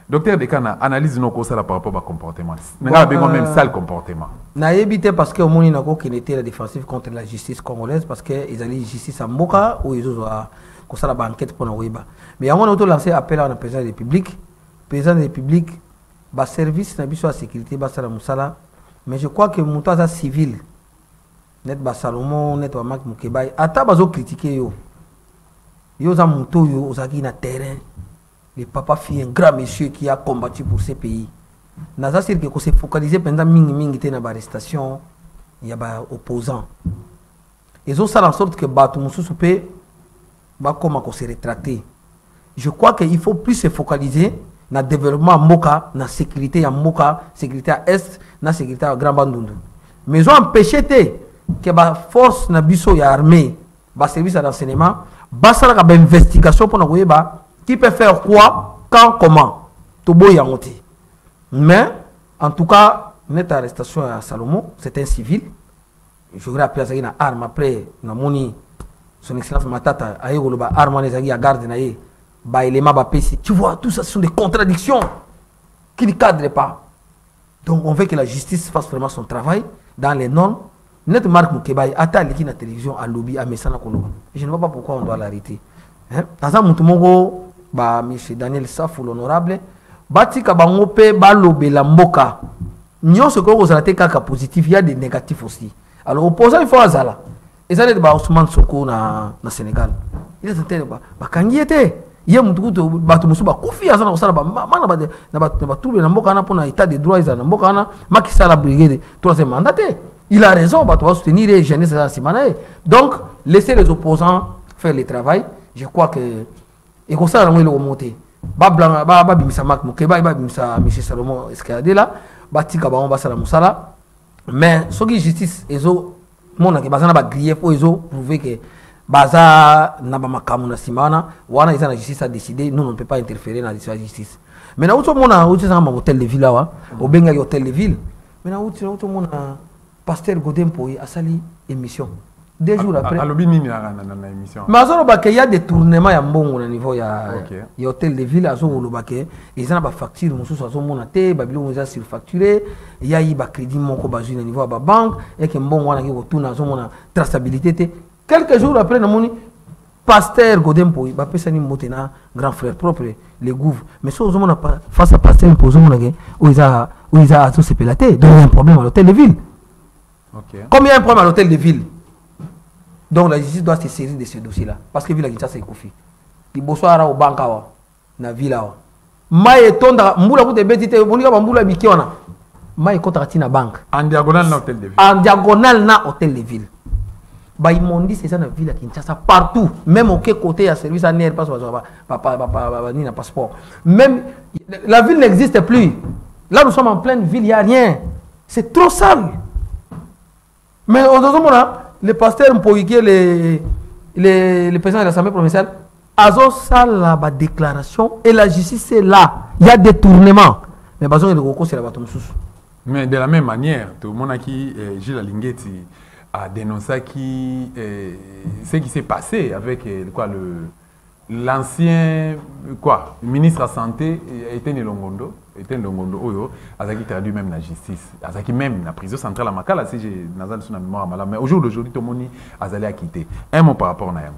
Docteur Dekana, analyse nos causes par rapport au comportement. Nous avons même sale comportement. Na évité parce que au monde n'a qui était la défensive contre la justice congolaise parce que ils allaient justice à Mboka ou ils ont comme ça la banquette pour nous. Mais on a auto lancé appel à la président de la République. Président de la République, bas service na biso la sécurité bas sala musala. Mais je crois que mutaza civil net bas Salomon net ba Mak Mukeba ata bazo critiquer yo. Yo za muto yo ozaki na terrain. Le papa fit un grand monsieur qui a combattu pour ces pays. Naza sir que se focaliser pendant mingi te na ba arrestation, il y a ba opposants. Ils ont ça en sorte que batu mususu pe ba comment ko se rétracter. Je crois qu'il faut plus se focaliser na développement Moka, na sécurité ya Moka, sécurité à est, na sécurité à Grand Bandundu. Mais ils ont empêché que ba force na biso ya armée, ba service d'enseignement basala ka investigation pour nous qui peut faire quoi, quand, comment. Tobo yangote. Mais en tout cas, notre arrestation à Salomon, c'est un civil. Je voudrais appeler ça une arme après na moni son excellence Matata ayo ba arme les à garde na ye ba élément ba PC. Tu vois, tout ça ce sont des contradictions qui ne cadrent pas. Donc on veut que la justice fasse vraiment son travail dans les normes. Net Marc Mukeba ata liki na télévision à lobby à Messana Koloba. Je ne vois pas pourquoi on doit l'arrêter. Hein? Taza mutumongo ba monsieur Daniel Safou l'honorable batika bango pe ba lobela mboka. Nyonso ko kozala kaka positif, il y a des négatifs aussi. Alors opposant il faut azala. Et ça ba Ousmane Sonko na Sénégal. Il est tenté ba kangi était il y a mutu to batu musu ba kufi azana kosala ba mana ba na tout le mboka na pona état de droit izana mboka na makisa la brigade troisième mandat. Il a raison, bah, tu vas soutenir les jeunes. Donc, laissez les opposants faire le travail. Je crois que. Et comme ça, on va le remonter. M. Salomon Escadé là. Mais, ce qui est justice, ils ont. Mon qui est grief, ils ont prouvé que. Baza Nabamakamuna Simana, Wana is la justice a décidé, nous on ne peut pas interférer dans la justice. Mais là où tout le monde a un hôtel de ville, au Bengali hôtel de ville. Mais là où tout le monde a. Pasteur Godin Poy a sali émission. 2 jours après. Mais il y a des tournements à bon au niveau il y a hôtel de ville à Zolo Baké. Ils ont des factures, ils ont monté, Babylone ont surfacturé. Il y a eu des crédits mon cobazu au niveau de la banque. Et que bon on a retourné à son traçabilité. Quelques jours après, Pasteur Godin Poy, bah personne n'a monté na grand frère propre les gouvernements. Mais ça aux hommes face à Pasteur imposé où ils a tout sépélaté. Donc il y a un problème à l'hôtel de ville. Okay. Comme il y a un problème à l'hôtel de ville, donc la justice doit se saisir de ce dossier-là. Parce que la ville c'est Kofi. Il bossera au banque na ville. Maïe tonda mbula pour te betite bonika mbula bikiona. Maïe contracté na banque. En diagonale na hôtel de ville. En diagonale na hôtel de ville. Bah ils m'ont dit c'est ça na ville à Kinshasa partout. Même au côté à service à NER passe papa ni na passeport. Même la ville n'existe plus. Là nous sommes en pleine ville, il n'y a rien. C'est trop sale. Mais au deuxième moment, le pasteur Mpoïké, le président de l'Assemblée provinciale, Azo Sala la déclaration et la justice est là. Il y a des tournements. Mais Bazon et le Goko, c'est la bâton sous. Mais de la même manière, tout le monde qui Gilles Alingueti a dénoncé ce qui s'est passé avec l'ancien ministre de la Santé, Etienne Longondo, Etienne Longondo oyo azaki traduit même la justice azaki même la prison centrale à Makala si j'ai nazal sur la mémoire malade mais au jour d'aujourd'hui tout le monde azali à quitter un mot par rapport à yango.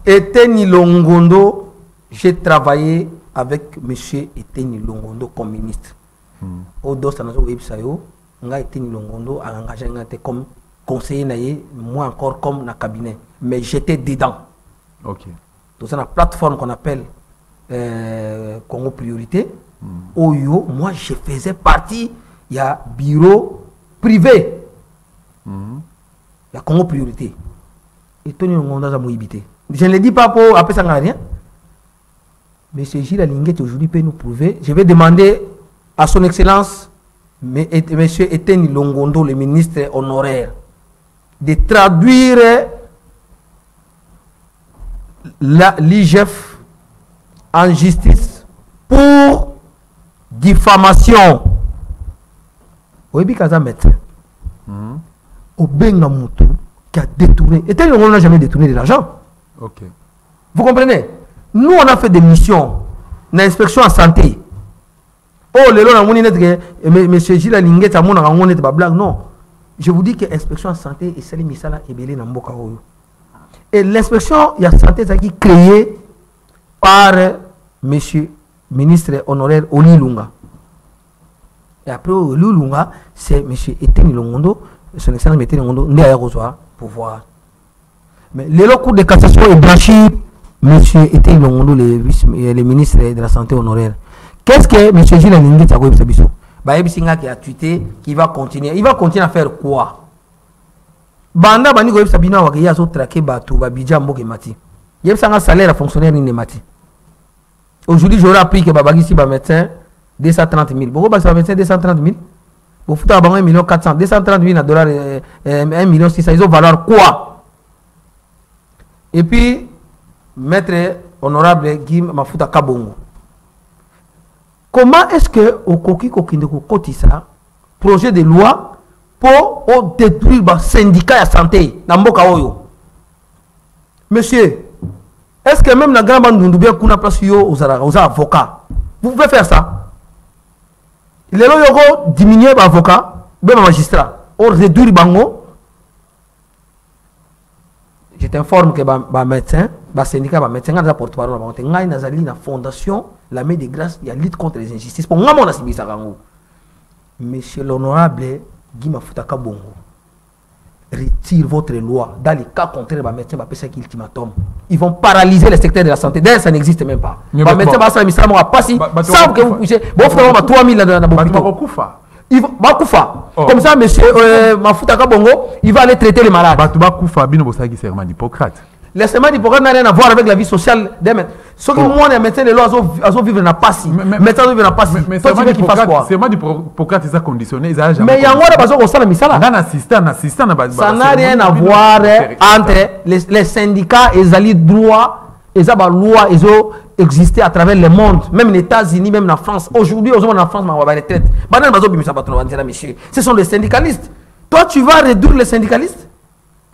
Etienne Longondo, j'ai travaillé avec monsieur Etienne Longondo comme ministre au dos na zo websayo nga Etienne Longondo a engagé comme conseiller naïe moi encore comme na cabinet mais j'étais dedans. OK. Donc c'est la plateforme qu'on appelle Congo Priorité. Oyo, moi je faisais partie, il y a bureau privé. Il y a Congo Priorité. Et Tony Longondo a mobilité. Je ne le dis pas pour après ça rien. Mais ce Gilles Alinguet aujourd'hui peut nous prouver. Je vais demander à son excellence, monsieur Etienne Longondo, le ministre honoraire, de traduire l'IGF en justice pour diffamation. Oyebi kaza médecin. Obenga Moutou qui a détourné. Et tel on n'a jamais détourné de l'argent. OK. Vous comprenez? Nous on a fait des missions d'inspection en santé. Oh le long na net monsieur Gilles Alinguet a mona ngone te ba blague non. Je vous dis que l'inspection en santé et celle misala ebelé na mboka oyo. Et l'inspection il y a santé ça qui créée par monsieur ministre honoraire Oli Lunga. Et après Oli Lunga, c'est monsieur Etienne Longondo, son excellence Etienne Longondo, né à Rosoir, pouvoir. Mais le cours de cassation est blanchi, monsieur Etienne Longondo, le ministre de la santé honoraire. Qu'est-ce que monsieur Gilles Alinguet a dit Sabiso? Bayebisinga qui a tweeté, qui va continuer. Il va continuer à faire quoi? Banda bani goyeb sabina wa ya so traquer batou ba bidja mboke mati. Yeb sanga salaire à fonctionnaire ni mati. Aujourd'hui, j'aurais appris que Babagi si ba médecin 230 000. Pourquoi ba médecin 230 000? Pour foutre à 1 million 400, 230 000 dollars 1 million 600, ils ont valeur quoi? Et puis maître honorable Guy Mafuta Kabongo. Comment est-ce que au Koki Kokindeko Kotisa projet de loi pour détruire le syndicat de santé dans Mboka Oyo? Monsieur, est-ce que même dans la grande bande de kuna place aux avocats, vous pouvez faire ça? Les loyaux diminuer les avocats, les magistrats, ou réduire les bango. Je t'informe que les médecins, les syndicats, les médecins, les porte-parole, les la fondation, la main de grâce, il y a lutte contre les injustices. Pour moi, monsieur l'honorable Guy Mafuta Kabongo, retire votre loi dans les cas contraires les médecins ultimatum. Ils vont paralyser le secteur de la santé. D'ailleurs, ça n'existe même pas. Les médecins vont pas si savent que vous poussez. Bon, vous 3 000 dans l'hôpital. Il va Koufa. Comme ça, monsieur Mafuta Kabongo, il va aller traiter les malades. Le serment d'Hippocrate n'a rien à voir avec la vie sociale des médecins. Ce que moi, les médecins de l'eau, ils vivent dans Passi. Les médecins vivent dans Passi. Mais toi, tu veux qu'ils fassent quoi? C'est moi d'Hippocrate, ils ont conditionné. Mais il y a un ça n'a rien à voir entre les syndicats et les droits, et les lois, ils ont existé à travers le monde, même les États-Unis, même la France. Aujourd'hui, en France, on va retraite. Ce sont les syndicalistes. Toi, tu vas réduire les syndicalistes?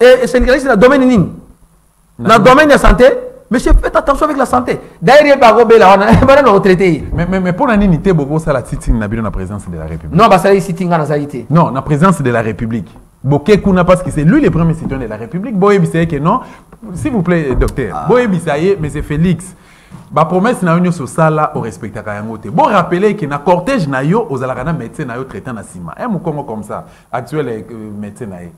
Et les syndicalistes, dans le domaine nini? Dans le domaine de la santé, monsieur, faites attention avec la santé. D'ailleurs, mais pour l'unité, beaucoup ça la sitting na la présidence de la République. Non, bah ça la sitting en Zaïté. Non, la présidence de la République. Boké Kuna parce que c'est lui le premier citoyen de la République. Boye Bissaye que non, s'il vous plaît, docteur. Boye Bissaye, mais c'est Félix. Ba promesse na union sociale au respecter kayangote. Bon rappeler que na cortège na yo aux alakana médecin na yo traitant na sima. Un moukongo comme ça, actuel médecin na ye.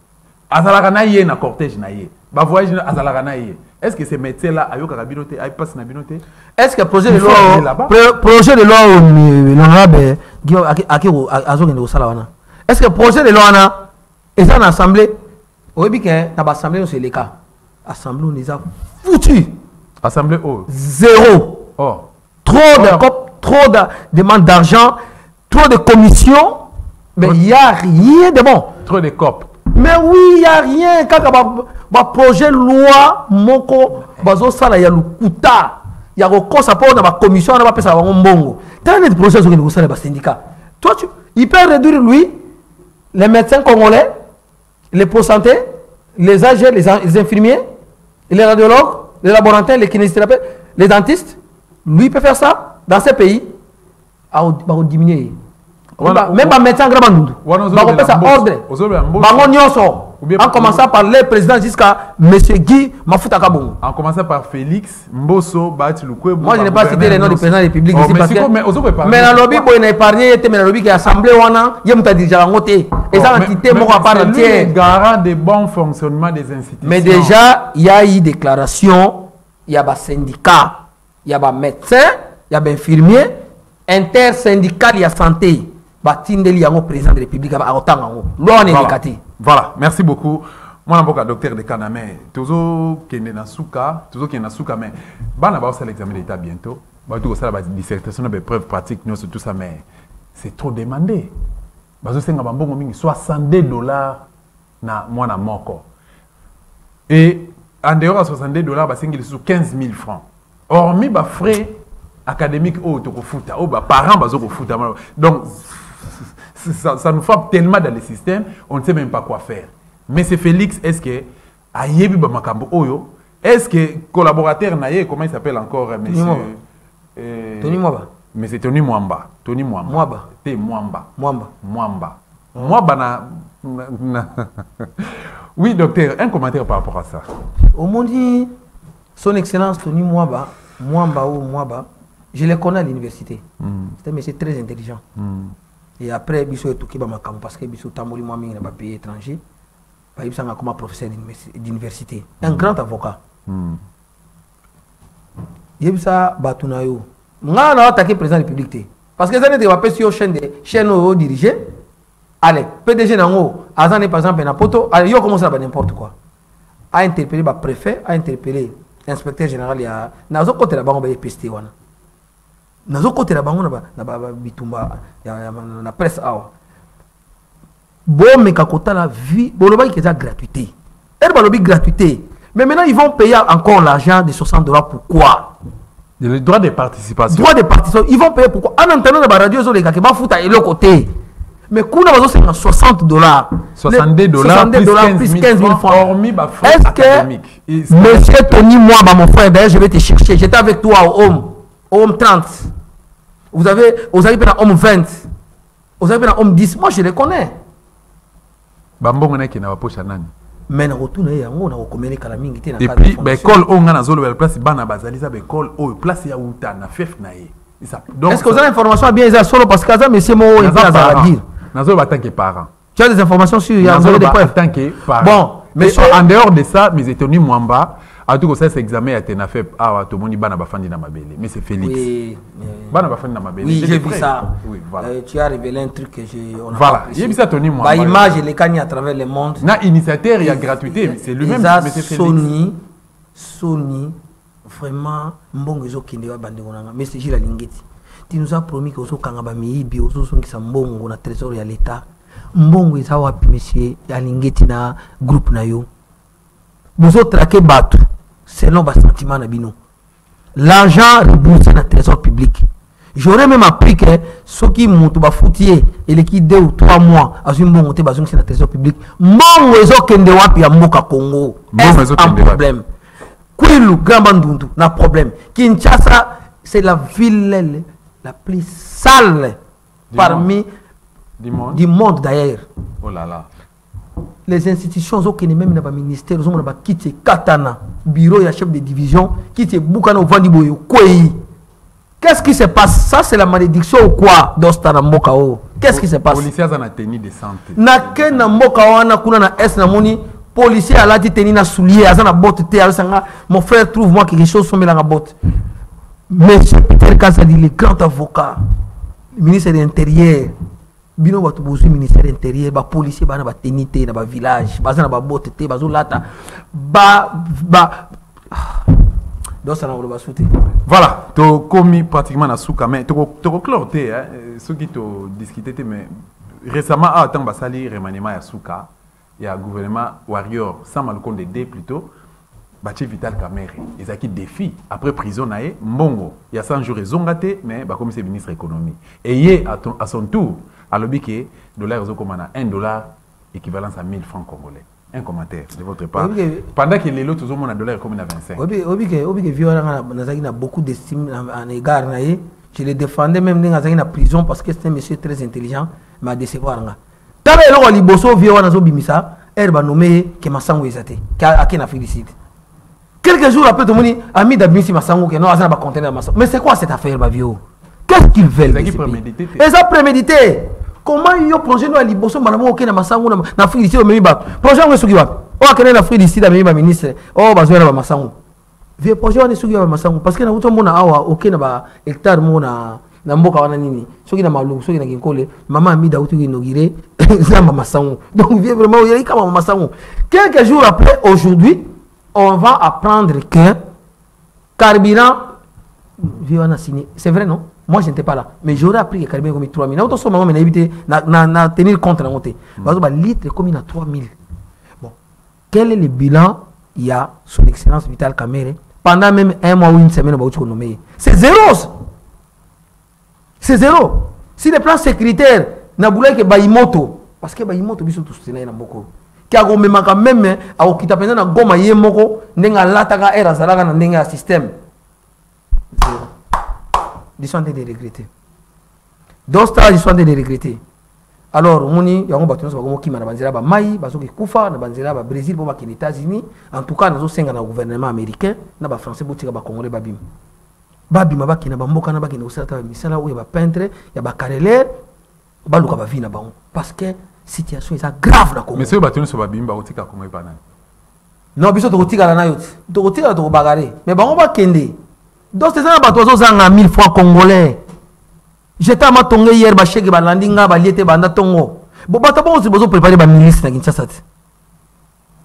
Azalakana ye na cortège na ye. Ba voyage na azalakana ye. Est-ce que ces médecins-là, ayo karabinote, ay passe na binote? Est-ce que projet de loi l'honorable Akiro Azogendo Salawana? Est-ce que projet de loi est en assemblée? Oui, bien que dans l'assemblée c'est le cas. Assemblée on les a foutus. Assemblée oh. Zéro. Oh. Trop de demandes d'argent, trop de commissions, mais il n'y a rien de bon. Trop de copes. Mais oui, il n'y a rien. Quand il projet de loi, moko, bazo sala ya lukuta, ya roko ça pour la commission, on va passer à un bongo. Tant de projets sur les syndicats. Toi, il peut réduire lui, les médecins congolais, les pro-santé, les âgés, les infirmiers, les radiologues, les laborantins, les kinésithérapeutes, les dentistes. Lui peut faire ça dans ces pays. va diminuer. Voilà, même pas médecin grand bandou. Va ça ordre. Bango nyonso. En commençant par le président jusqu'à monsieur Guy Mafuta Kabongo. En commençant par Félix Mbosso Bati Lukwe. Moi je n'ai pas cité les noms du président de la République ici parce que mais la lobby il n'a épargné mais la lobby qui a assemblé wana yem ta déjà ngoté et ça entité mon à part entière. C'est garant des bons fonctionnements des institutions. Mais déjà il y a eu déclaration, il y a des syndicats, il y a des médecins, il y a des infirmiers, intersyndical il y a santé. Batindeli yango président de la République a autant en haut. L'on est décaté. Voilà, merci beaucoup. Moi, je suis docteur de Kaname. Toujours qui est dans Souka, mais on va faire l'examen d'état bientôt. On va faire la dissertation, des preuves pratiques, tout ça, mais c'est trop demandé. Parce que $62 na moi moko. Et en dehors de $62, c'est sur 15 000 francs. Hormis les frais académiques, parents, donc ça nous frappe tellement dans le système, on ne sait même pas quoi faire. Mais c'est Félix, est-ce que Ayebi Bamakambo Oyo, est-ce que collaborateur Naye, comment il s'appelle encore, monsieur Tony Mwamba. Mais c'est Tony Mwamba. Tony Mwamba. Mwamba. T'es Mwamba. Mwamba. Mwamba. Mwamba Oui, docteur, un commentaire par rapport à ça. Au monde, son excellence Tony Mwamba, Mwamba ou Mwamba, je le connais à l'université. C'est un monsieur très intelligent. Et après, Bissou est tout qui va parce que Bissou Tamori Mwami n'a pas payé étranger. Il s'en a comme professeur d'université. Un grand avocat. Il y a ça, Batunayo. On a attaqué le président de la République. Parce que ça n'est pas sur chaîne dirigée. Allez, PDG Nango, Azan par exemple, Napoto, allez, yo commence à faire n'importe quoi. A interpellé le préfet, a interpellé l'inspecteur général. Il y a un côté là-bas, on va y pester. Nazo côté la bango na bitumba na presse awa bon mais kakota la vie bon le bail qui est gratuité elle va lobby gratuité mais maintenant ils vont payer encore l'argent de $60 pourquoi le droit de participation ils vont payer pourquoi en entendant la radio sur les gars qui va foutre à l'autre côté mais kuna bazo c'est $60 $62 plus 15 000 francs hormis ba frais académiques monsieur Tony Mwamba mon frère d'ailleurs je vais te chercher j'étais avec toi au Home 30. Vous avez un homme 20. Vous avez un homme 10. Moi, je les connais. Mais on retourne et on a communiqué à la mingi. Et puis, l'école, on a zolo place bana bazaliza l'école, oh place ya uta na fef nae. Est-ce que vous avez l'information bien ça solo parce que ça monsieur mo il va dire. Nazolo en tant que parent. Tu as des informations sur il y a des preuves en tant que parent. Bon, mais en dehors de ça, mes étonnis Mwamba à tout cas, cet examen a été fait à tout le monde. Mais c'est Félix. Oui, oui j'ai vu ça. Oui, voilà. Tu as révélé un truc que voilà, j'ai vu ça, Tony Mwamba. Image, il est gagné à travers le monde. Na initiateur, il y a gratuité. C'est lui-même qui fait Sony, vraiment, mbongo kinde wa bande konanga. Mais c'est Gilles Lingeti. Tu nous as promis que vous kanga ba miibi, vous sont qui mbongo na trésor ya l'état. Mbongo isa wapi monsieur ya Lingeti na groupe na yo. Vous autres traquez batu. Selon le sentiment Nabino. L'argent remboursé dans le trésor public. J'aurais même appris que ceux qui montent au foutier et les qui 2 ou 3 mois à une bonne montée dans le trésor public, mon réseau kende wapi à Moka Congo. Est-ce un problème? Kwilu, Grand Bandundu, n'a problème. Kinshasa, c'est la ville la plus sale parmi du monde d'ailleurs. Oh là là. Les institutions qui ne même pas ministère, ils ont quitté Katana, bureau et chef de division, quitté Bukano Vandiboyo, Kouei. Qu'est-ce qui se passe? Ça, c'est la malédiction ou quoi? D'Ostana Mokao. Qu'est-ce qui se passe? Policiers ont la tenue de santé. Naken na Mokao, na kuna na S na moni, policier a la tenue na soulier, a na botte te, mon frère trouve-moi quelque chose sur la botte. Monsieur Peter Kazadi, le grand avocat, le ministre de l'Intérieur, bino batu bozu ministère de l'Intérieur, ba policier ba na ba tenité na ba village, ba na ba botte te, ba zo lata, donc ça n'a pas sauté. Voilà, tu as commis pratiquement na souka, mais tu as clorté, ceux qui t'ont discuté, mais récemment, à temps basali remaniement ya souka, il y a un gouvernement warrior, sans mal compte des plutôt, Bachi Vital Kamere, ils ont qui défi après prison naé, mbongo, il y a 100 jours ils ont raté, mais bah comme c'est ministre économie. Et hier à son tour, à l'objet que dollar ils ont comme $1 équivalent à 1000 francs congolais. Un commentaire de votre part. Pendant que les lots tous ont $1 comme à 25. Obi que violent na beaucoup d'estime en égard naé, Je le défendais même dans la prison parce que c'était un monsieur très intelligent, m'a décevoir. Tabe eloko liboso vieux wana zo bimisa, elle va nommer que Massango ezate, qui na félicite. Quelques jours après, tout le monde dit ami d'Abimisi Massango que non, ça va contenir Massango. Mais c'est quoi cette affaire, ma vieux? Qu'est-ce qu'ils veulent? C'est prémédité. Et ça prémédité. Comment ils ont plongé dans liboso malamo que na Massango na félicite au même bas. Projet on est sur qui va? Oh, que na félicite à même ministre. Oh, bazoya na Massango. Vieux projet on est sur qui va Massango parce que na uto mona awa OK na ba hectare mona na mboka wana nini soki na maluku soki na kinkole maman amida utu inauguré zamba Massango. Donc vieux vraiment il y a comme Massango. Quelques jours après aujourd'hui, on va apprendre que carburant vieux on a signé. C'est vrai non? Moi je n'étais pas là, mais j'aurais appris que carburant comme 3000. Autant son maman m'a évité na tenir compte na monter. Parce que litre comme na 3000. Bon, quel est le bilan? Il y a son excellence Vital Kamerhe pendant même un mois ou une semaine on va nommer. C'est zéro. C'est zéro. Si les plans sécuritaires n'a voulu que Baïmoto, parce que Baïmoto biso tous c'est na mboko. Qui a gommé quand même à okita pendant na goma yemoko nenga lataka era zalaka na nenga système. Zéro. Ils sont en train de regretter. D'autres ils sont en train de regretter. Alors moni yango batuno so bagomo kima na banzira ba mai bazo ki kufa na banzira ba Brésil bo ba ki États-Unis en tout cas nazo senga na gouvernement américain na ba français botika ba congolais babim. Babima ba ki na ba mboka na ba ki na osala ta misala ou ya ba peintre ya ba carreleur ba luka ba vie na bango parce que situation est grave na Congo. Mais ce batuno so babim ba otika Congo pa na. Non biso to kotika na yo. To kotika to bagare. Mais bango ba kende. Donc c'est ça ba to zo zanga 1000 francs congolais. J'étais à ma tongue hier, je suis allé à Landinga, je suis allé à Tongo. Bon, je suis allé préparer ma milice à Kinshasa.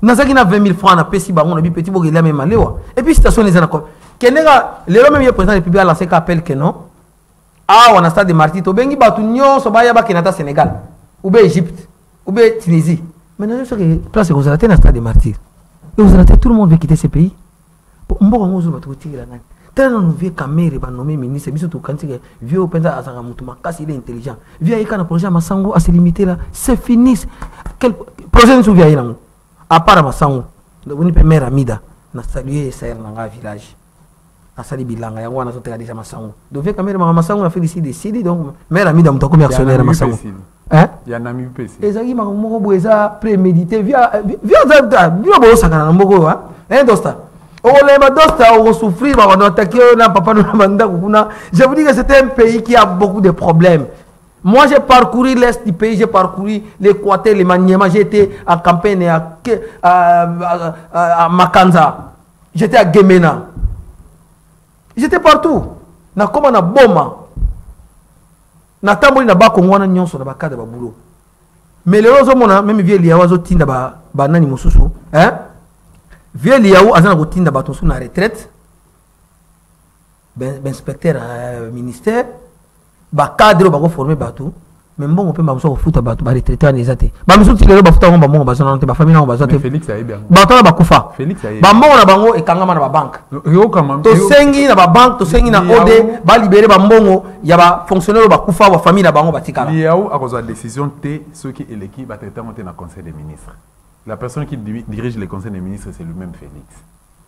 Je suis allé à 20 000 francs, je suis allé à petit peu de même. Et puis, situation les encore. Les hommes, le président de la République a lancé un appel que non. Ah, on a stade de Marty. Tu bengi batunyo, soba ba Kenata Sénégal, ou bien Égypte, ou bien Tunisie. Maintenant, je sais que place vous avez un stade de Marty. Et vous avez tout le monde veut quitter ce pays. Bon, on va tout tirer là. Tellement nous vieux Kamerhe va nommer ministre, mais surtout quand il vieux au penza azanga mutuma, quand il est intelligent. Vieux il a projet Massango à se limiter là, c'est fini. Quel projet nous souvient là? À part Massango, on peut mère Amida, na saluer Sayer Nanga village. À sali bilanga, yango na sote déjà Massango. Donc vieux Kamerhe Massango a fait ici décidé donc mère Amida mutako comme actionnaire Massango. Hein? Il y a un ami PC. Ezaki makamoko boeza prémédité vieux bo sakana mboko hein? Hein dosta. Je vous dis que c'est un pays qui a beaucoup de problèmes. Moi, j'ai parcouru l'Est du pays, j'ai parcouru l'Équateur, le Maniema, j'ai été à campagne à Makanza, j'étais à Gemena. J'étais partout. Na comme na Boma. Na tamboli na ba Kongo na nyonso na ba kada ba boulot. Mais les autres mona même vieux liawazo tinda ba nani mususu, hein? Vieux liaou azana kotinda bato sous na retraite. Ben inspecteur ministère ba cadre ba ko former bato. Mais bon on peut ba so futa bato ba retraité en ezate. Ba musu tilelo ba futa ngomba mongo ba sona te ba famille na ba zote. Félix ayi bien. Bato na ba kufa. Félix ayi. Ba mongo na bango ekangama na ba banque. Yo kama. To sengi na ba banque, to sengi na OD, ba libérer ba mbongo ya ba fonctionnaire ba kufa ba famille na bango ba tikala. Liaou a cause de décision T ceux qui est l'équipe ba traiter monter na conseil des ministres. La personne qui dirige le conseil des ministres, c'est lui-même Félix.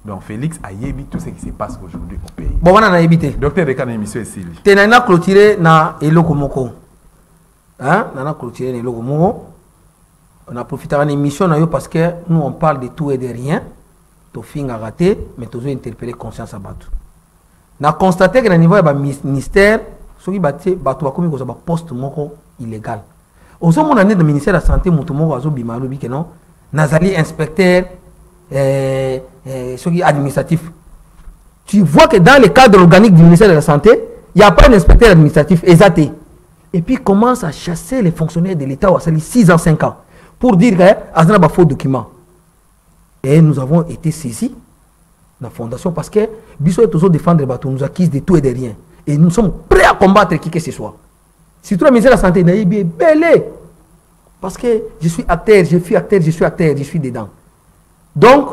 Donc Félix a yébi tout ce qui se passe aujourd'hui au pays. Bon, on a évité. Docteur Dekana émission est Sili. Tenana clôturé na Eloko Moko. Hein? On a clôturé na Eloko Moko. On a profité de l'émission parce que nous on parle de tout et de rien. Tout fin à rater, mais toujours interpeller conscience à battre. On a constaté que au niveau du ministère, ceux qui battent, battent comme ils ont poste moko illégal. Au sein mon année de ministère de la santé, mon tomo azo bimalo bi que non. Nazali inspecteur administratif. Tu vois que dans le cadre organique du ministère de la Santé, il n'y a pas d'inspecteur administratif exacté. Et puis il commence à chasser les fonctionnaires de l'État, 6 ans, 5 ans, pour dire qu'il y a un faux document. Et nous avons été saisis, la fondation, parce que Bissot est toujours défendre les bateaux, nous accuse de tout et de rien. Et nous sommes prêts à combattre qui que ce soit. Si tout le ministère de la Santé n'est pas belé. Parce que je suis acteur, je suis acteur, je suis acteur, je suis dedans. Donc,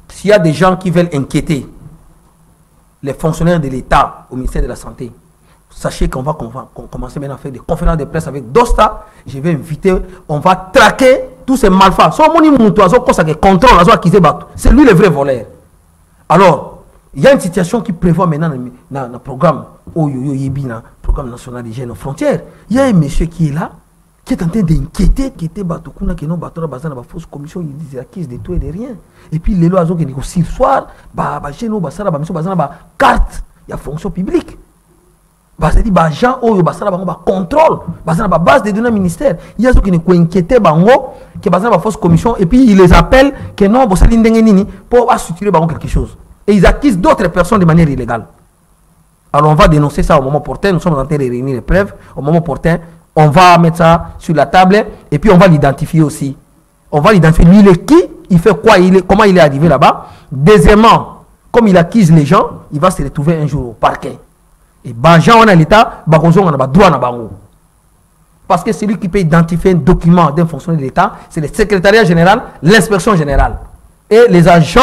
s'il y a des gens qui veulent inquiéter les fonctionnaires de l'État au ministère de la Santé, sachez qu'on va commencer maintenant à faire des conférences de presse avec Dosta. Je vais inviter, on va traquer tous ces malfrats. C'est lui le vrai voleur. Alors, Il y a une situation qui prévoit maintenant dans le programme programme national des jeunes aux frontières. Il y a un monsieur qui est là, qui est en train d'inquiéter, qui était Batokuna, qui est non Batora Bazana, la fausse commission, il dit acquise de tout et de rien. Et puis les lois qui négocient le soir, Geno Basara, monsieur Bazana, carte, il y a fonction publique. C'est-à-dire que gens qui contrôle, la base des données ministère. Il y a ceux qui ne inquiétés, qui ont la fausse commission, et puis ils les appellent, que non, pour structurer quelque chose. Et ils acquisent d'autres personnes de manière illégale. Alors on va dénoncer ça au moment opportun, nous sommes en train de réunir les preuves, au moment opportun, on va mettre ça sur la table, et puis on va l'identifier aussi. On va l'identifier, lui il est qui, il fait quoi, comment il est arrivé là-bas. Deuxièmement, comme il acquise les gens, il va se retrouver un jour au parquet. Et Banjan on a l'État, on a droit à Bango. Parce que celui qui peut identifier un document d'un fonctionnaire de l'État, c'est le secrétariat général, l'inspection générale. Et les agents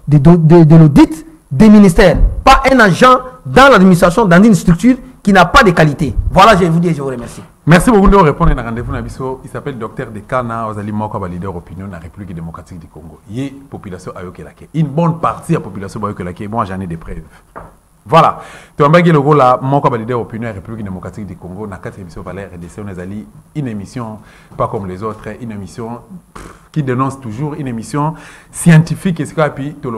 de l'audit des ministères. Pas un agent dans l'administration, dans une structure qui n'a pas de qualité. Voilà, je vous dis et je vous remercie. Merci beaucoup de répondre à un rendez-vous. Il s'appelle Dr Dekana Ozali Moko, leader opinion de la République démocratique du Congo. Il y a une population ayokelake. Une bonne partie de la population ayokelake. Moi, j'en ai des preuves. Voilà. Tu as le rôle là, mon leader opinion de la République démocratique du Congo. Dans 4 émissions Valère RDC, on a une émission pas comme les autres, une émission qui dénonce toujours, une émission scientifique. Et puis, tu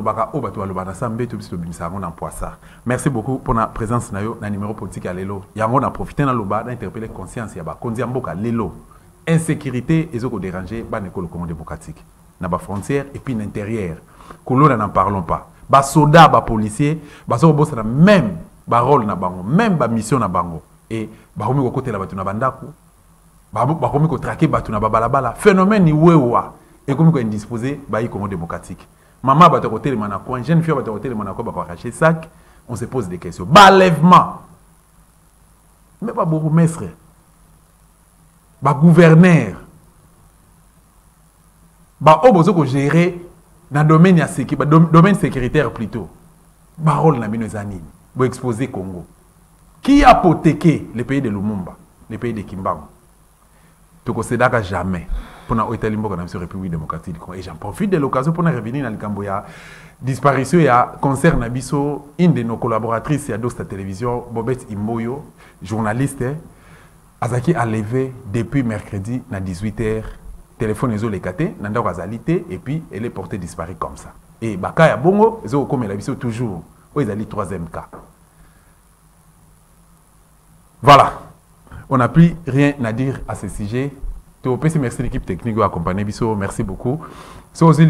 merci beaucoup pour la présence dans le numéro politique à Lelo. Il y a profité dans le bas d'interpeller conscience. Il y a Lelo. Insécurité, ils ont dérangé le Congo démocratique. Dans la frontière et puis l'intérieur. Nous n'en parlons pas. Les soldats, les policiers, ils ont le même rôle, même mission. Et ils ont côté la batuna bandako. Ils ont traqué batuna babalabala. Phénomène ni wewa. Et comme ils sont indisposés, ils Congo démocratique. Maman va te côté le manako, jeune fille va te côté le manako, va arracher sac. On se pose des questions. Balèvement. Mais pas beaucoup maître. Gouverneur. Obozo gérer dans le domaine sécuritaire plutôt. Barol na minozanine. Vous exposer Congo. Qui a hypothéqué le pays de Lumumba, le pays de Kimbangu? Tu ne considères jamais pour la République démocratique du Congo. Et j'en profite de l'occasion pour revenir dans le Camboya. Disparition concerne une de nos collaboratrices à Dosta Télévision, Bobette Imboyo, journaliste, Azaki a levé depuis mercredi à 18h. Téléphone est éclaté, et puis elle est portée disparue comme ça. Et Bakaya Bongo, ils ont comme la vision toujours, ils ont le 3e cas. Voilà, on n'a plus rien à dire à ce sujet. Merci l'équipe technique qui a accompagné, merci beaucoup. So aussi,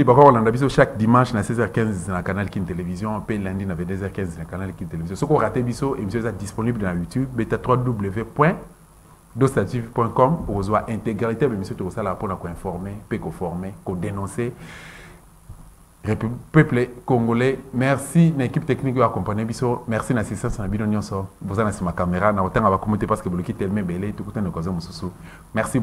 chaque dimanche à 16h15 dans le canal Kin Télévision, puis lundi à 22h15 dans le canal Kin Télévision. Ce qu'on raté, l'émission est disponible dans YouTube, bêta www.dostativ.com pour voir l'intégralité de l'émission pour informer, pour former, pour dénoncer. Peuple congolais, merci à l'équipe technique qui a accompagné. Merci à l'assistance de la vidéo. Vous avez ma caméra, parce que vous avez tellement belé, tout le temps. Merci.